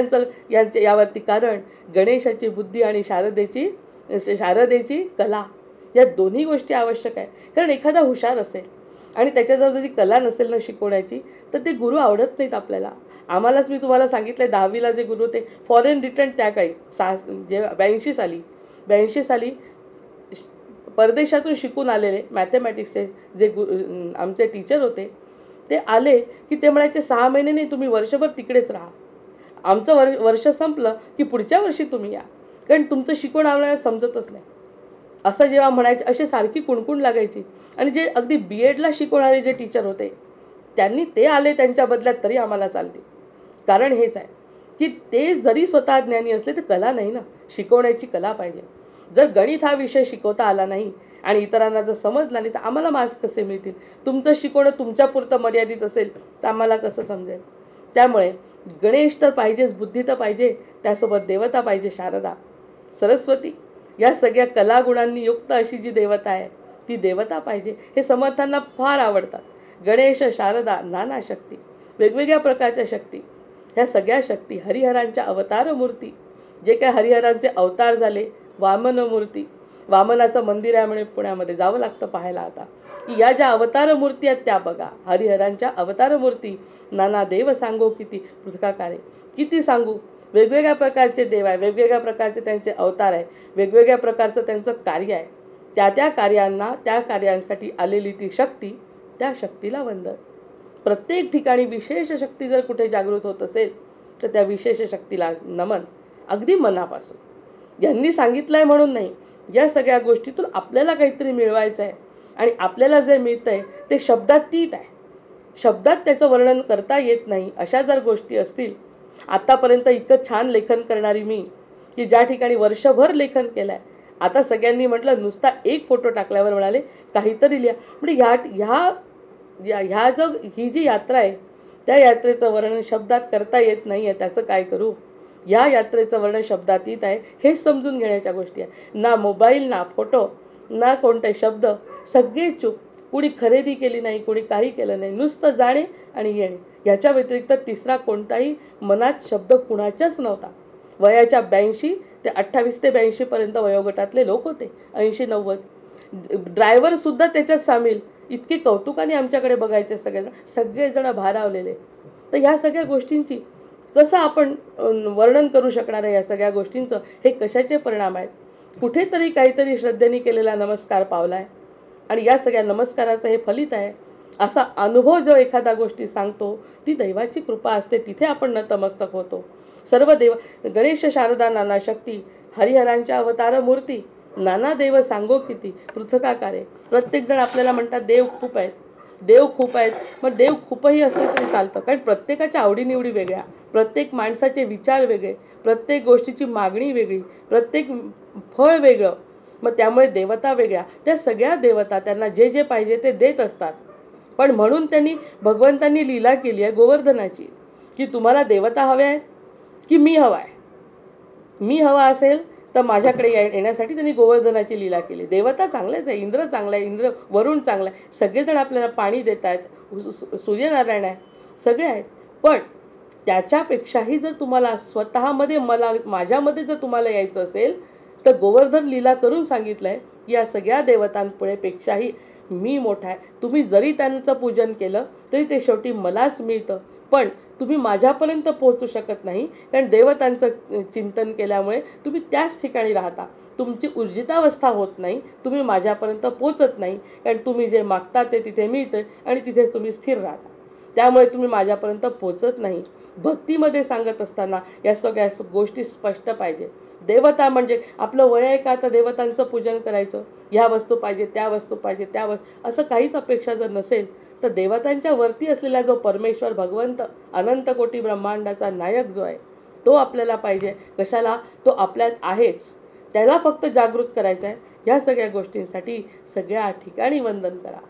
यांच्या यावरती. कारण गणेशाची बुद्धी आणि शारदेची कला, या दोन्ही गोष्टी आवश्यक आहे. कारण एखादा हुशार असेल आणि त्याच्याजवळ जरी कला नसेल ना शिकवण्याची तर ते गुरु आवडत नाहीत आपल्याला. आम्हालाच मी तुम्हाला सांगितलं आहे 10वीला जे गुरु होते फॉरेन रिटर्न त्या काळी 82 साली परदेशातून शिकून आलेले मॅथमॅटिक्सचे जे आमचे टीचर होते ते आले की ते म्हणायचे 6 महिने नाही, तुम्ही वर्षभर तिकडेच राहा. आमचं वर्ष संपलं की पुढच्या वर्षी तुम्ही या, कारण तुमचं शिकवण आम्हाला समजतच नाही. असं जेव्हा म्हणायचे अशी सारखी कुणकुण लागायची. आणि जे अगदी BEdला शिकवणारे जे टीचर होते त्यांनी ते आले त्यांच्या बदल्यात तरी आम्हाला चालते. कारण हेच आहे की ते जरी स्वतः ज्ञानी असले तर कला नाही ना, शिकवण्याची कला पाहिजे. जर गणित हा विषय शिकवता आला नाही आणि इतरांना जर समजला नाही तर आम्हाला मार्क्स कसे मिळतील? तुमचं शिकवणं तुमच्यापुरतं मर्यादित असेल तर आम्हाला कसं समजेल? त्यामुळे गणेश तर पाहिजेच, बुद्धी तर पाहिजे, त्यासोबत देवता पाहिजे, शारदा, सरस्वती. या सगळ्या कलागुणांनी युक्त अशी जी देवता आहे ती देवता पाहिजे. हे समर्थांना फार आवडतात. गणेश, शारदा, नाना शक्ती, वेगवेगळ्या प्रकारच्या शक्ती. ह्या सगळ्या शक्ती हरिहरांच्या अवतार मूर्ती. जे काही हरिहरांचे अवतार झाले, वामन मूर्ती, वामनाचं मंदिर आहे म्हणे पुण्यामध्ये, जावं लागतं पाहायला आता. की या ज्या अवतार मूर्ती आहेत त्या बघा, हरिहरांच्या अवतार मूर्ती. नाना देव सांगो किती पृथकाकारे. किती सांगू? वेगवेगळ्या प्रकारचे देव आहे, वेगवेगळ्या प्रकारचे त्यांचे अवतार आहे, वेगवेगळ्या प्रकारचं त्यांचं कार्य आहे. त्या कार्यांना, त्या कार्यांसाठी आलेली ती शक्ती, त्या शक्तीला वंदन. प्रत्येक ठिकाणी विशेष शक्ती जर कुठे जागृत होत असेल तर त्या विशेष शक्तीला नमन. अगदी मनापासून। यांनी सांगितलं आहे म्हणून नाही, या सगळ्या गोष्टीतून आपल्याला काहीतरी मिळवायचं आहे आणि आपल्याला जे मिळतं आहे ते शब्दातीत आहे, शब्दात त्याचं वर्णन करता येत नाही अशा जर गोष्टी असतील, आतापर्यंत इतकं छान लेखन करणारी मी, की ज्या ठिकाणी वर्षभर लेखन केलं आहे, आता सगळ्यांनी म्हटलं नुसता एक फोटो टाकल्यावर म्हणाले काहीतरी लिहा, म्हणजे ह्या जो ही जी यात्रा आहे त्या यात्रेचं वर्णन शब्दात करता येत नाही आहे, त्याचं काय करू? या यात्रेचं वर्णन शब्दातीत आहे हे समजून घेण्याच्या गोष्टी आहे। ना मोबाईल, ना फोटो, ना कोणते शब्द, सगळे चूक। कुणी खरेदी केली नाही, कुणी काही केलं नाही, नुसतं जाणे आणि येणे, याच्या व्यतिरिक्त तिसरा कोणताही मनात शब्द कुणाच्याच नव्हता। वयाच्या 82 ते 28 ते 82 पर्यंत वयोगटातले लोक होते, 80-90 ड्रायव्हरसुद्धा त्याच्यात सामील। इतके कौतुकाने आमच्याकडे बघायचे सगळेजण भारावलेले। तर ह्या सगळ्या गोष्टींची कसं आपण वर्णन करू शकणार आहे? या सगळ्या गोष्टींचं हे कशाचे परिणाम आहेत? कुठेतरी काहीतरी श्रद्धेने केलेला नमस्कार पावलाय आणि या सगळ्या नमस्काराचं हे फलित आहे असा अनुभव जो एखादा गोष्टी सांगतो, ती दैवाची कृपा असते, तिथे आपण नतमस्तक होतो। सर्व देव, गणेश शारदा नाना शक्ती, हरिहरांच्या अवतार मूर्ती, नाना देव सांगो किती पृथकाकारे। प्रत्येकजण आपल्याला म्हणतात देव खूप आहेत, देव खूप आहेत। मग देव खूपही असले तरी चालतं, कारण प्रत्येकाच्या आवडीनिवडी वेगळ्या, प्रत्येक माणसाचे विचार वेगळे, प्रत्येक गोष्टीची मागणी वेगळी, प्रत्येक फळ वेगळं, मग त्यामुळे देवता वेगळ्या। त्या सगळ्या देवता त्यांना जे जे पाहिजे ते देत असतात। पण म्हणून भगवंतांनी लीला केली आहे गोवर्धनाची, की तुम्हाला देवता हव्या आहेत की मी हवा आहे? मी हवा असेल तर माझ्याकडे येण्यासाठी त्यांनी गोवर्धनाची लीला केली। देवता चांगलेच आहे, इंद्र चांगला आहे, इंद्र वरुण चांगला आहे, सगळेजण आपल्याला पाणी देत आहेत, सूर्यनारायण आहे, सगळे आहेत। पण त्याच्यापेक्षाही जर तुम्हाला स्वतःमध्ये माझ्यामध्ये जर तुम्हाला यायचं असेल तर गोवर्धन लीला करून सांगितलंय की या सगळ्या देवतांपुढे पेक्षाही मी मोठा आहे। तुम्ही जरी त्यांचं पूजन केलं तरी ते शेवटी मलाच मिळतं, पण तुम्ही माझ्यापर्यंत पोहोचू शकत नाही, कारण देवतांचं चिंतन केल्यामुळे तुम्ही त्याच ठिकाणी राहता, तुमची ऊर्जितावस्था होत नाही, तुम्ही माझ्यापर्यंत पोहोचत नाही, कारण तुम्ही जे मागता ते तिथे मिळतं आणि तिथेच तुम्ही स्थिर राहता, त्यामुळे तुम्ही माझ्यापर्यंत पोहोचत नाही। भक्तीमध्ये सांगत असताना या सगळ्या गोष्टी स्पष्ट पाहिजे। देवता म्हणजे आपलं वय आहे का आता देवतांचं पूजन करायचं, ह्या वस्तू पाहिजे, त्या वस्तू पाहिजे, असं काहीच अपेक्षा जर नसेल तर देवतांच्या वरती असलेला जो परमेश्वर भगवंत, अनंत कोटी ब्रह्मांडाचा नायक जो आहे तो आपल्याला पाहिजे। कशाला? तो आपल्यात आहेच, त्याला फक्त जागृत करायचं आहे। ह्या सगळ्या गोष्टींसाठी सगळ्या ठिकाणी वंदन करा।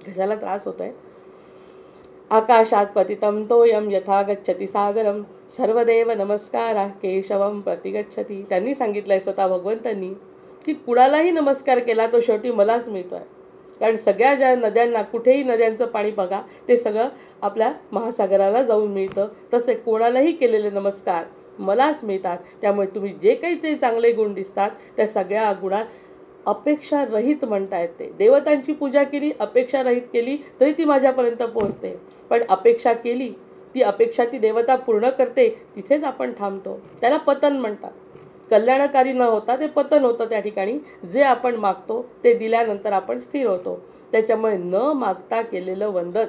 कशाला त्रास होत आहे? आकाशात पतितं तोयम यथा गच्छति सागरम सर्वदेव नमस्कार केशवम प्रतिगच्छति। त्यांनी सांगितलंय स्वतः भगवंतांनी की कुणालाही नमस्कार केला तो शेवटी मलाच मिळतोय, कारण सगळ्या ज्या नद्यांना, कुठेही नद्यांचं पाणी बघा ते सगळं आपल्या महासागराला जाऊन मिळतं, तसे कोणालाही केलेले नमस्कार मलाच मिळतात। त्यामुळे तुम्ही जे काही ते चांगले गुण दिसतात त्या सगळ्या गुणात अपेक्षा रहित म्हणता येते। देवतांची पूजा केली, अपेक्षा रहित केली तरी ती माझ्यापर्यंत पोहोचते, पण अपेक्षा केली, ती अपेक्षा ती देवता पूर्ण करते, तिथेच आपण थांबतो, त्याला पतन म्हणतात। कल्याणकारी न होता ते पतन होतं त्या ठिकाणी। जे आपण मागतो ते दिल्यानंतर आपण स्थिर होतो। त्याच्यामुळे न मागता केलेलं वंदन,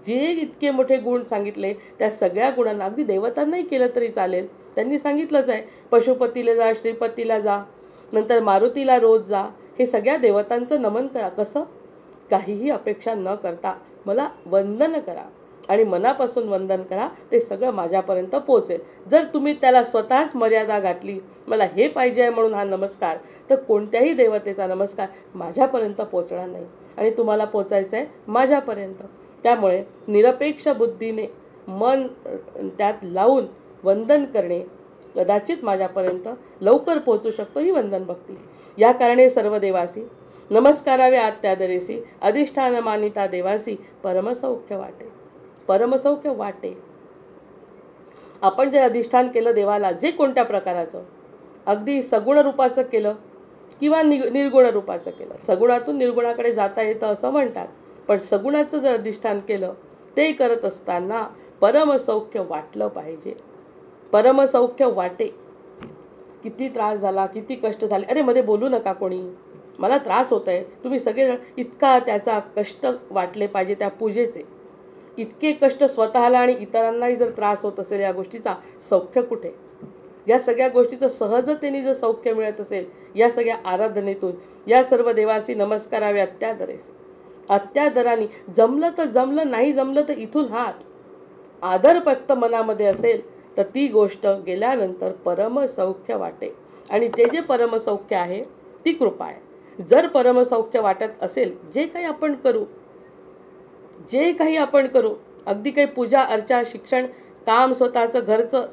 जे इतके मोठे गुण सांगितले त्या सगळ्या गुणांना, अगदी देवतांनाही केलं तरी चालेल, त्यांनी सांगितलंच आहे, पशुपतीला जा, श्रीपतीला जा, नंतर मारुतीला रोज जा, हे सगळ्या देवतांचं नमन करा। कसं? काहीही अपेक्षा न करता मला वंदन करा आणि मनापासून वंदन करा, ते सगळं माझ्यापर्यंत पोहोचेल। जर तुम्ही त्याला स्वतःच मर्यादा घातली, मला हे पाहिजे आहे म्हणून हा नमस्कार, तर कोणत्याही देवतेचा नमस्कार माझ्यापर्यंत पोहोचणार नाही आणि तुम्हाला पोहोचायचं आहे माझ्यापर्यंत। त्यामुळे निरपेक्ष बुद्धीने मन त्यात लावून वंदन करणे कदाचित माझ्यापर्यंत लवकर पोहोचू शकतो, ही वंदन भक्ती। या कारणे सर्व देवासी नमस्कारावे आत्यादरेसी, अधिष्ठान मानिता देवासी परमसौख्य वाटे, परमसौख्य वाटे। आपण जे अधिष्ठान केलं देवाला, जे कोणत्या प्रकाराचं, अगदी सगुण रूपाचं केलं किंवा निर्गुण रूपाचं केलं, सगुणातून निर्गुणाकडे जाता येतं असं म्हणतात, पण सगुणाचं जर अधिष्ठान केलं ते करत असताना परमसौख्य वाटलं पाहिजे। परमसौख्य वाटे। किती त्रास झाला, किती कष्ट झाले, अरे मध्ये बोलू नका कोणी, मला त्रास होत आहे, तुम्ही सगळे इतका त्याचा कष्ट वाटले पाहिजे त्या पूजेचे। इतके कष्ट स्वतःला आणि इतरांनाही जर त्रास होत असेल या गोष्टीचा, सौख्य कुठे? या सगळ्या गोष्टीचं सहजतेने जर सौख्य मिळत असेल या सगळ्या आराधनेतून, या सर्व देवासी नमस्कारावे अत्यादरेस, अत्यादराने जमलं तर जमलं, नाही जमलं तर इथून हात, आदर फक्त मनामध्ये असेल तर ती गोष्ट गेल्यानंतर परमसौख्य वाटे. आणि ते जे परमसौख्य आहे ती कृपा आहे. जर परमसौख्य वाटत असेल, जे काही आपण करू, अगदी काही पूजा अर्चा, शिक्षण, काम, स्वतःचं घरचं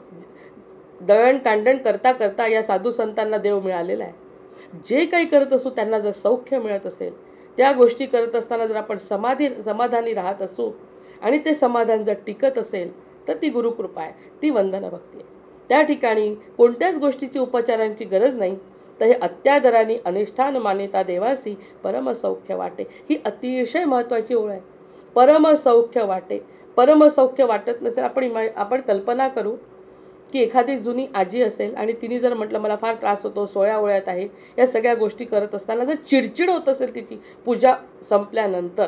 दळण कांडण करता करता या साधू संतांना देव मिळालेला आहे. जे काही करत असू त्यांना जर सौख्य मिळत असेल, त्या गोष्टी करत असताना जर आपण समाधानी राहत असू आणि ते समाधान जर टिकत असेल तर ती गुरुकृपा आहे, ती वंदन भक्ती आहे. त्या ठिकाणी कोणत्याच गोष्टीची उपचारांची गरज नाही. तर हे अत्यादराने अनिष्ठान मान्यता देवासी परमसौख्य वाटे, ही अतिशय महत्त्वाची ओळ आहे. परमसौख्य वाटे. परमसौख्य वाटत नसेल, आपण कल्पना करू की एखादी जुनी आजी असेल आणि तिने जर म्हटलं मला फार त्रास होतो, सोळ्या ओळ्यात आहे, या सगळ्या गोष्टी करत असताना जर चिडचिड होत असेल तिची पूजा संपल्यानंतर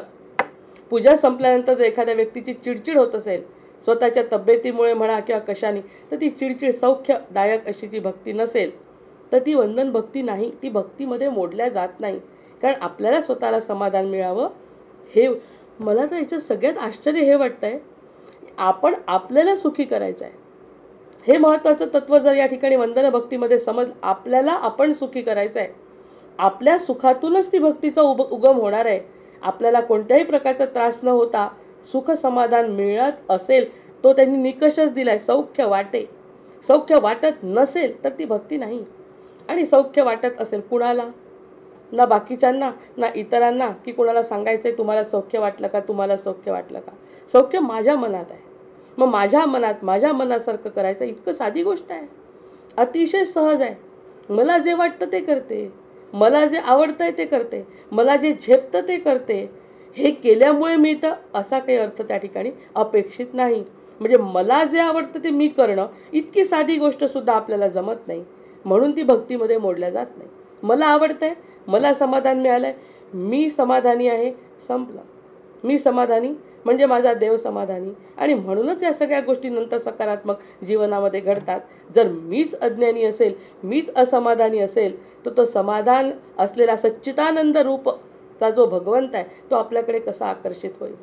जर एखाद्या व्यक्तीची चिडचिड होत असेल स्वतःच्या तब्येतीमुळे म्हणा किंवा कशाने, तर ती चिडचिड सौख्यदायक अशी जी भक्ती नसेल तर ती वंदन भक्ती नाही, ती भक्तीमध्ये मोडल्या जात नाही. कारण आपल्याला स्वतःला समाधान मिळावं, हे मला तर याचं सगळ्यात आश्चर्य हे वाटतंय, आपण आपल्याला सुखी करायचं आहे. हे महत्त्वाचं तत्त्व जर या ठिकाणी वंदन भक्तीमध्ये आपल्याला आपण सुखी करायचं आहे. आपल्या सुखातूनच ती भक्तीचा उगम होणार आहे. आपल्याला कोणत्याही प्रकारचा त्रास न होता सुख समाधान मिळत असेल तो त्यांनी निकषच दिलाय, सौख्य वाटे. सौख्य वाटत नसेल तर ती भक्ती नाही. आणि सौख्य वाटत असेल कुणाला, ना बाकीच्यांना ना इतरांना की कोणाला सांगायचंय तुम्हाला सौख्य वाटलं का, तुम्हाला सौख्य वाटलं का. सौख्य माझ्या मनात आहे, मग माझ्या मनासारखं करायचं. इतकं साधी गोष्ट आहे, अतिशय सहज आहे. मला जे वाटतं ते करते, मला जे आवडतंय ते करते, मला जे झेपतं ते करते. हे केल्यामुळे मी तर असा काही अर्थ त्या ठिकाणी अपेक्षित नाही. म्हणजे मला जे आवडतं ते मी करणं, इतकी साधी गोष्ट सुद्धा आपल्याला जमत नाही. म्हणून ती भक्तीमध्ये मोडल्या जात नाही. मला आवडतंय, मला समाधान मिळालंय, मी समाधानी आहे, संपलं. मी समाधानी म्हणजे माझा देव समाधानी. आणि म्हणूनच या सगळ्या गोष्टी नंतर सकारात्मक जीवनामध्ये घडतात. जर मीच अज्ञानी असेल, मीच असमाधानी असेल, तर तो समाधान असलेला सच्चिदानंद रूपचा जो भगवंत आहे तो आपल्याकडे कसा आकर्षित होईल.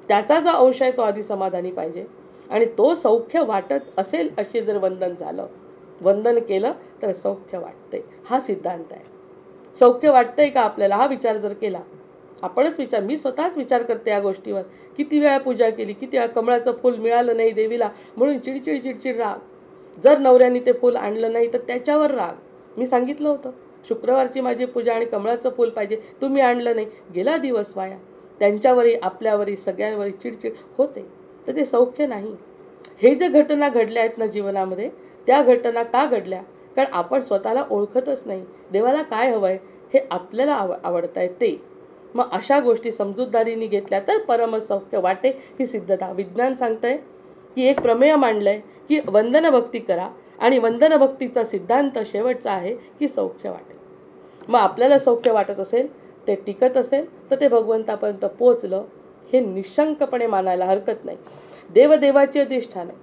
त्याचा जो अंश आहे तो आधी समाधानी पाहिजे. आणि तो सौख्य वाटत असेल असे जर वंदन केलं तर सौख्य वाटते. हा सिद्धांत आहे. सौख्य वाटतंय का आपल्याला, हा विचार जर केला, मी स्वतःच विचार करते या गोष्टीवर. किती वेळा पूजा केली, किती वेळा कमळाचं फूल मिळालं नाही देवीला म्हणून चिडचिड राग. जर नवऱ्याने ते फूल आणलं नाही तर त्याच्यावर राग. मी सांगितलं होतं शुक्रवारची माझी पूजा आणि कमळाचं फूल पाहिजे, तुम्ही आणलं नाही, गेला दिवस वाया. त्यांच्यावरही आपल्यावरही सगळ्यांवरही चिडचिड होते. तर ते सौख्य नाही. हे जे घटना घडल्या आहेत ना जीवनामध्ये, त्या घटना का घडल्या, कारण आपण स्वतःला ओळखतच नाही. देवाला काय हवंय हे आपल्याला आवडतंय ते. मग अशा गोष्टी समजूतदारीने घेतल्या तर परमसौख्य वाटे ही सिद्धता. विज्ञान सांगतंय की एक प्रमेय मांडलंय की वंदन भक्ती करा आणि वंदन भक्तीचा सिद्धांत शेवटचा आहे की सौख्य वाटे. मग आपल्याला सौख्य वाटत असेल, ते टिकत असेल तर ते भगवंतापर्यंत पोचलं हे निशंकपणे मानायला हरकत नाही. देवदेवाची अधिष्ठान आहे,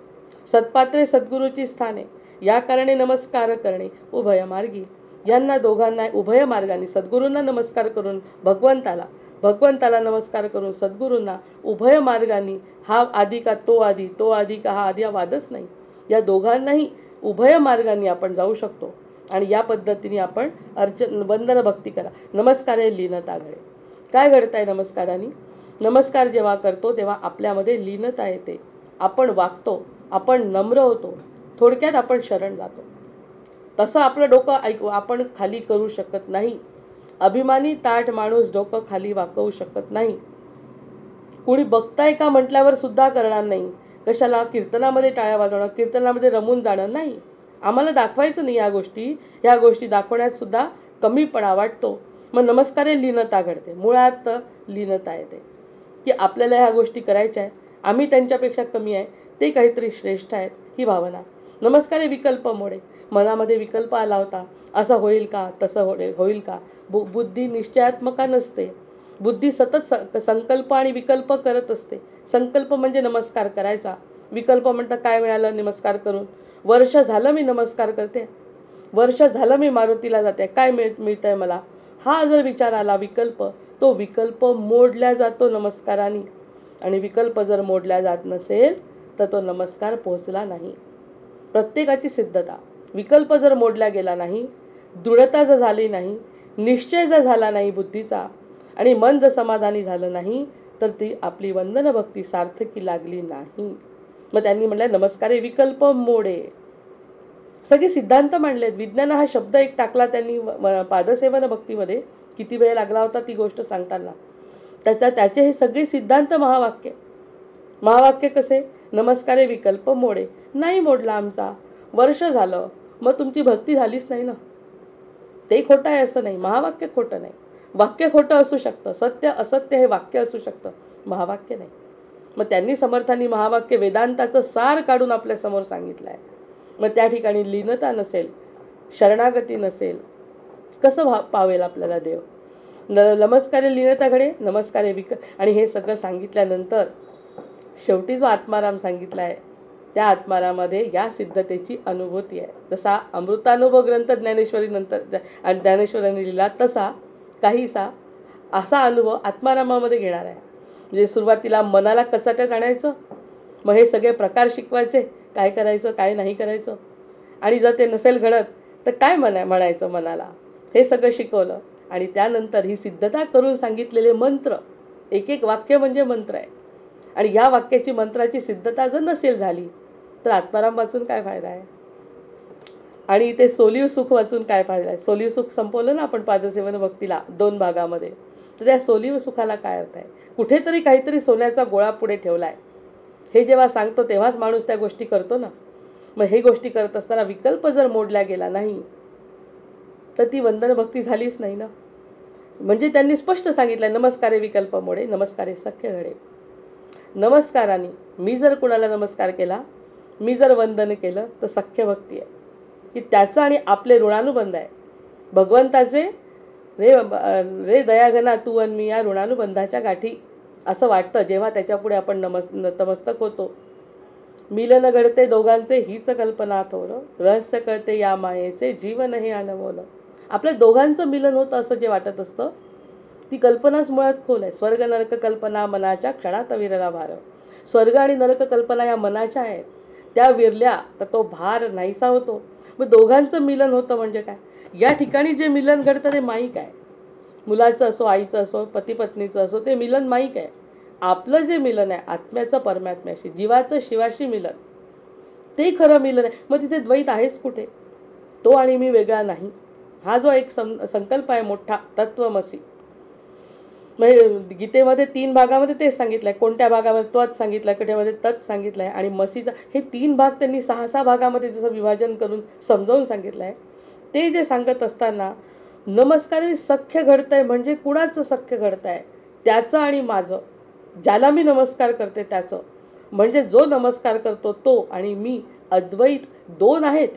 सत्पात्रे सद्गुरूची स्थाने, या कारणे नमस्कार करणे उभय मार्गी. यांना दोघांना उभय मार्गाने सद्गुरूंना नमस्कार करून भगवंताला नमस्कार करून सद्गुरूंना उभय मार्गाने, हा आधी का तो आधी, तो आधी का हा आधी, हा वादच नाही. या दोघांनाही उभय मार्गाने आपण जाऊ शकतो. आणि या पद्धतीने आपण वंदन भक्ती करा. नमस्कारे लीनता घडे. काय घडतंय नमस्काराने? नमस्कार जेव्हा करतो तेव्हा आपल्यामध्ये लीनता येते. आपण वागतो, आपण नम्र होतो, थोडक्यात आपण शरण जातो. तसं आपलं डोकं आपण खाली करू शकत नाही. अभिमानी ताठ माणूस डोकं खाली वाकवू शकत नाही. कुणी बघताय का म्हटल्यावर सुद्धा करणार नाही. कशाला? कीर्तनामध्ये टाळ्या वाजवणं, कीर्तनामध्ये रमून जाणं नाही. आम्हाला दाखवायचं नाही ह्या गोष्टी दाखवण्यात सुद्धा कमीपणा वाटतो. मग नमस्कारे लीनता घडते. मुळात लीनता येते की आपल्याला ह्या गोष्टी करायच्या आहेत, आम्ही त्यांच्यापेक्षा कमी आहे, ते काहीतरी श्रेष्ठ आहेत, ही भावना. नमस्कारे विकल्प मोडे. मनामध्ये विकल्प आला होता, असं होईल का, तसं होईल का. बुद्धी निश्चयात्मका नसते. बुद्धी सतत संकल्प आणि विकल्प करत असते. संकल्प म्हणजे नमस्कार करायचा, विकल्प म्हणता काय मिळालं नमस्कार करून, वर्ष झालं मी नमस्कार करते, वर्ष झालं मी मारुतीला जाते, काय मिळतंय मला, हा जर विचार आला विकल्प, तो विकल्प मोडला जातो नमस्काराने. आणि विकल्प जर मोडला जात नसेल तर तो नमस्कार पोहोचला नाही. प्रत्येकाची सिद्धता, विकल्प जर मोडला गेला नाही, दृढता जर झाली नाही, निश्चय जर झाला नाही बुद्धीचा, आणि मन जर समाधानी झालं नाही, तर ती आपली वंदन भक्ती सार्थकी लागली नाही. मग त्यांनी म्हटलं नमस्कारे विकल्प मोडे. सगळे सिद्धांत मांडलेत. विज्ञान हा शब्द एक टाकला त्यांनी पादसेवन भक्तीमध्ये, किती वेळ लागला होता ती गोष्ट सांगताना. त्याचे हे सगळे सिद्धांत महावाक्य कसे, नमस्कारे विकल्प मोडे. नाही मोडला आमचा, वर्ष झालं, मग तुमची भक्ती झालीच नाही ना. ते खोटं आहे असं नाही, महावाक्य खोटं नाही. वाक्य खोटं असू शकतं, सत्य असत्य हे वाक्य असू शकतं, महावाक्य नाही. मग त्यांनी समर्थांनी महावाक्य वेदांताचं सार काढून आपल्या समोर सांगितलं आहे. मग त्या ठिकाणी लीनता नसेल, शरणागती नसेल, कसं पावेल आपल्याला देव. नमस्कारे लीनता घडे, नमस्कारे आणि हे सगळं सांगितल्यानंतर शेवटी जो आत्माराम सांगितला आहे, त्या आत्मारामध्ये या सिद्धतेची अनुभूती आहे. जसा अमृतानुभव ग्रंथ ज्ञानेश्वरांनी लिहिला, तसा काहीसा असा अनुभव आत्मारामामध्ये घेणार आहे. म्हणजे सुरुवातीला मनाला कचाट्यात आणायचं, मग हे सगळे प्रकार शिकवायचे, काय करायचं काय नाही करायचं, आणि जर ते नसेल घडत तर काय म्हणायचं मनाला, हे सगळं शिकवलं. आणि त्यानंतर ही सिद्धता करून सांगितलेले मंत्र, एक एक वाक्य म्हणजे मंत्र आहे. आणि या वाक्याची मंत्राची सिद्धता जर नसेल झाली तर आत्माराम वाचून काय फायदा आहे. आणि ते सोलीव सुख वाचून काय फायदा आहे. सोलीव सुख संपवलं ना आपण पादसेवन भक्तीला 2 भागामध्ये. तर त्या सोलीव सुखाला काय अर्थ आहे. कुठेतरी काहीतरी सोन्याचा गोळा पुढे ठेवला आहे, हे जेव्हा सांगतो तेव्हाच माणूस त्या गोष्टी करतो ना. मग हे गोष्टी करत असताना विकल्प जर मोडला गेला नाही तर ती वंदन भक्ती झालीच नाही ना. म्हणजे त्यांनी स्पष्ट सांगितलं, नमस्कारे विकल्प मोडे, नमस्कारे सख्य घडे. नमस्काराने मी जर कुणाला नमस्कार केला, मी जर वंदन केलं तर सख्य भक्ती आहे, की त्याचं आणि आपले ऋणानुबंध आहे. भगवंताचे रे दयाघना तू आणि मी, या ऋणानुबंधाच्या गाठी असं वाटतं जेव्हा त्याच्यापुढे आपण नतमस्तक होतो. मिलन घडते दोघांचे हीच कल्पना थोर, रहस्य कळते या मायेचे जीवन हे अनमोल. आपल्या दोघांचं मिलन होतं असं जे वाटत असतं, ती कल्पनाच मुळात खोल आहे. स्वर्ग नरक कल्पना मनाच्या क्षणात विरला भार. स्वर्ग आणि नरक कल्पना या मनाच्या आहेत, त्या विरल्या तर तो भार नाहीसा होतो. मग दोघांचं मिलन होतं म्हणजे काय, या ठिकाणी जे मिलन घडतं ते माईक आहे. मुलाचं असो, आईचं असो, पती पत्नीचं असो, ते मिलन माईक आहे. आपलं जे मिलन आहे आत्म्याचं परमात्म्याशी, जीवाचं शिवाशी मिलन, ते खरं मिलन आहे. मग तिथे द्वैत आहेच कुठे, तो आणि मी वेगळा नाही. हा जो एक संकल्प आहे मोठा, तत्वमसी. म्हणजे गीतेमध्ये 3 भागामध्ये तेच सांगितलंय. कोणत्या भागामध्ये त्वच सांगितलंय, कठेमध्ये तत् सांगितलंय, आणि मसीचा हे 3 भाग त्यांनी 6-6 भागामध्ये जसं विभाजन करून समजावून सांगितलंय. ते जे सांगत असताना नमस्कारे सख्य घडतंय म्हणजे कुणाचं सख्य घडतंय, त्याचं आणि माझं. ज्याला मी नमस्कार करते त्याचं, म्हणजे जो नमस्कार करतो तो आणि मी अद्वैत 2 आहेत.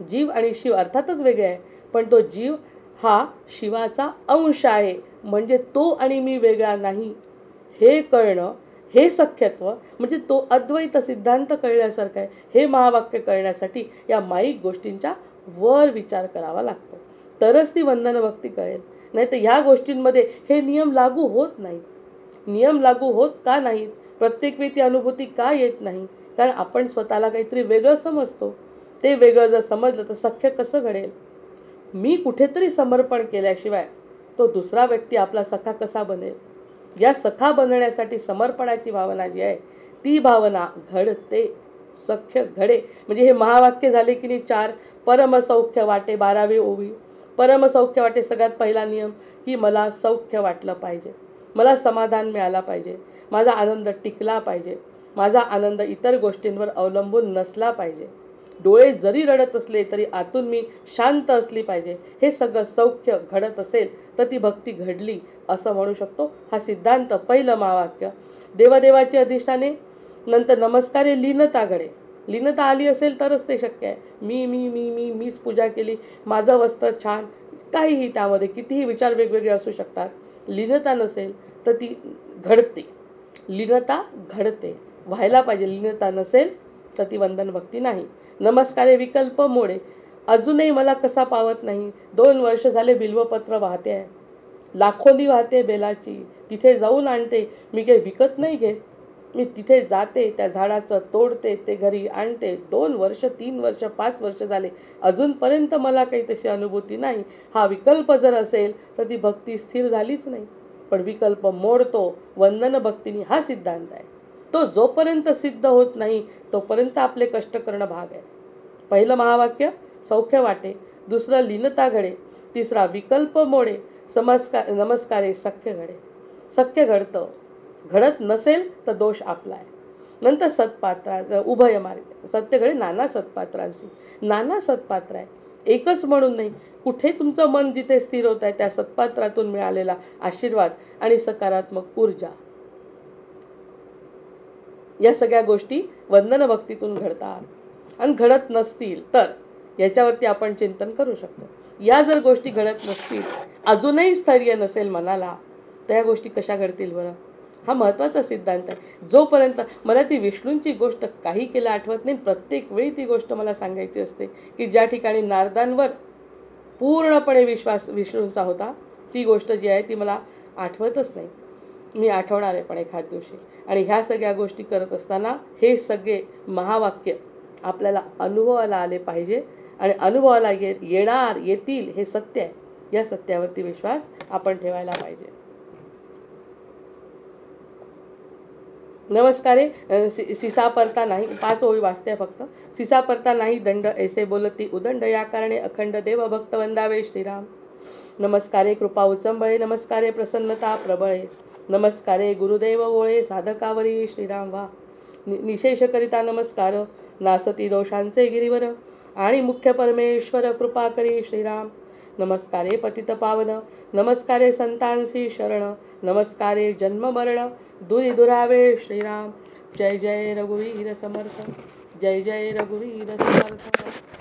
जीव आणि शिव अर्थातच वेगळे आहे, पण तो जीव हा शिवाचा अंश आहे, म्हणजे तो आणि मी वेगळा नाही हे कळणं, हे सख्यत्व म्हणजे तो अद्वैत सिद्धांत कळण्यासारखं आहे. हे महावाक्य कळण्यासाठी या माईक गोष्टींच्या वर विचार करावा लागतो, तरच ती वंदन भक्ती कळेल. नाही तर ह्या गोष्टींमध्ये हे नियम लागू होत नाहीत. नियम लागू होत का नाहीत, प्रत्येक वेळी ती अनुभूती का येत नाही, कारण आपण स्वतःला काहीतरी वेगळं समजतो. ते वेगळं जर समजलं तर सख्य कसं घडेल. मी कुठेतरी समर्पण केल्याशिवाय तो दुसरा व्यक्ती आपला सखा कसा बनेल. या सखा बनण्यासाठी समर्पणाची भावना जी आहे ती भावना घडते, सख्य घडे. म्हणजे हे महावाक्य झाले की नाही 4. परमसौख्य वाटे 12वी ओवी. परमसौख्य वाटे सगळ्यात पहिला नियम, की मला सौख्य वाटलं पाहिजे, मला समाधान मिळाला पाहिजे, माझा आनंद टिकला पाहिजे, माझा आनंद इतर गोष्टींवर अवलंबून नसला पाहिजे, डोळे जरी रडत असले तरी आतून मी शांत असली पाहिजे. हे सगळं सौख्य घडत असेल तर ती भक्ती घडली असं म्हणू शकतो. हा सिद्धांत पहिलं महावाक्य. देवदेवाची अधिष्ठाने, नंतर नमस्कारे लीनता घडे. लीनता आली असेल तरच ते शक्य आहे. मी मी मी मी मीच पूजा केली, माझं वस्त्र छान, काहीही त्यामध्ये कितीही विचार वेगवेगळे असू शकतात. लीनता नसेल तर ती घडते, लीनता घडते, व्हायला पाहिजे. लीनता नसेल तर ती वंदन भक्ती नाही. नमस्कारे विकल्प मोडे, अजूनही मला कसा पावत नाही. 2 वर्ष झाले बिल्वपत्र वाहते आहे, लाखोली वाहते बेलाची. तिथे जाऊन आणते, मी काही विकत नाही घेत. मी तिथे जाते, त्या झाडाचं तोडते, ते घरी आणते. 2 वर्ष, 3 वर्ष, 5 वर्ष झाले, अजूनपर्यंत मला काही तशी अनुभूती नाही. हा विकल्प जर असेल तर ती भक्ती स्थिर झालीच नाही. पण विकल्प मोडतो वंदन भक्तीनी, हा सिद्धांत आहे. तो जोपर्यंत सिद्ध होत नाही तोपर्यंत आपले कष्ट करणं भाग आहे. पहिलं महावाक्य सौख्य वाटे, दुसरं लीनता घडे, तिसरा विकल्प मोडे, नमस्कारे सख्य घडे. सख्य घडतं, घडत नसेल तर दोष आपला आहे. नंतर सत्पात्रा उभय मार्ग, सत्य घडे नाना सत्पात्रांशी. नाना सत्पात्र आहे, एकच म्हणून नाही. कुठे तुमचं मन जिथे स्थिर होत आहे त्या सत्पात्रातून मिळालेला आशीर्वाद आणि सकारात्मक ऊर्जा, या सगळ्या गोष्टी वंदन भक्तीतून घडतात. आणि घडत नसतील तर याच्यावरती आपण चिंतन करू शकतो. या जर गोष्टी घडत नसतील, अजूनही स्थैर्य नसेल मनाला, तर ह्या गोष्टी कशा घडतील बरं? हा महत्त्वाचा सिद्धांत आहे. जोपर्यंत मला ती विष्णूंची गोष्ट काही केलं आठवत नाही, प्रत्येक वेळी ती गोष्ट मला सांगायची असते की ज्या ठिकाणी नारदांवर पूर्णपणे विश्वास विष्णूंचा होता, ती गोष्ट जी आहे ती मला आठवतच नाही. मी आठवणार आहे पण एखाद दिवशी. आणि ह्या सगळ्या गोष्टी करत असताना हे सगळे महावाक्य आपल्याला अनुभवाला आले पाहिजे. आणि अनुभवाला येतील हे सत्य आहे. या सत्यावरती विश्वास आपण ठेवायला पाहिजे. नमस्कारे सिसा परता नाही, 5 ओळी वाचते फक्त. सिसा परता नाही दंड, ऐसे बोलती उदंड, या कारणे अखंड देव भक्त वंदावे श्रीराम. नमस्कारे कृपा उचंबळे, नमस्कारे प्रसन्नता प्रबळे, नमस्कारे गुरुदेव ओळे, साधकावरी श्रीराम वा. निशेष करिता नमस्कार, नासती दोषांचे गिरीवर, आणि मुख्य परमेश्वर कृपा करी श्रीराम. नमस्कारे पतित पावन, नमस्कारे संतांसी शरण, नमस्कारे जन्म मरण दुरी दुरावे श्रीराम. जय जय रघुवीर समर्थ, जय जय रघुवीर समर्थ.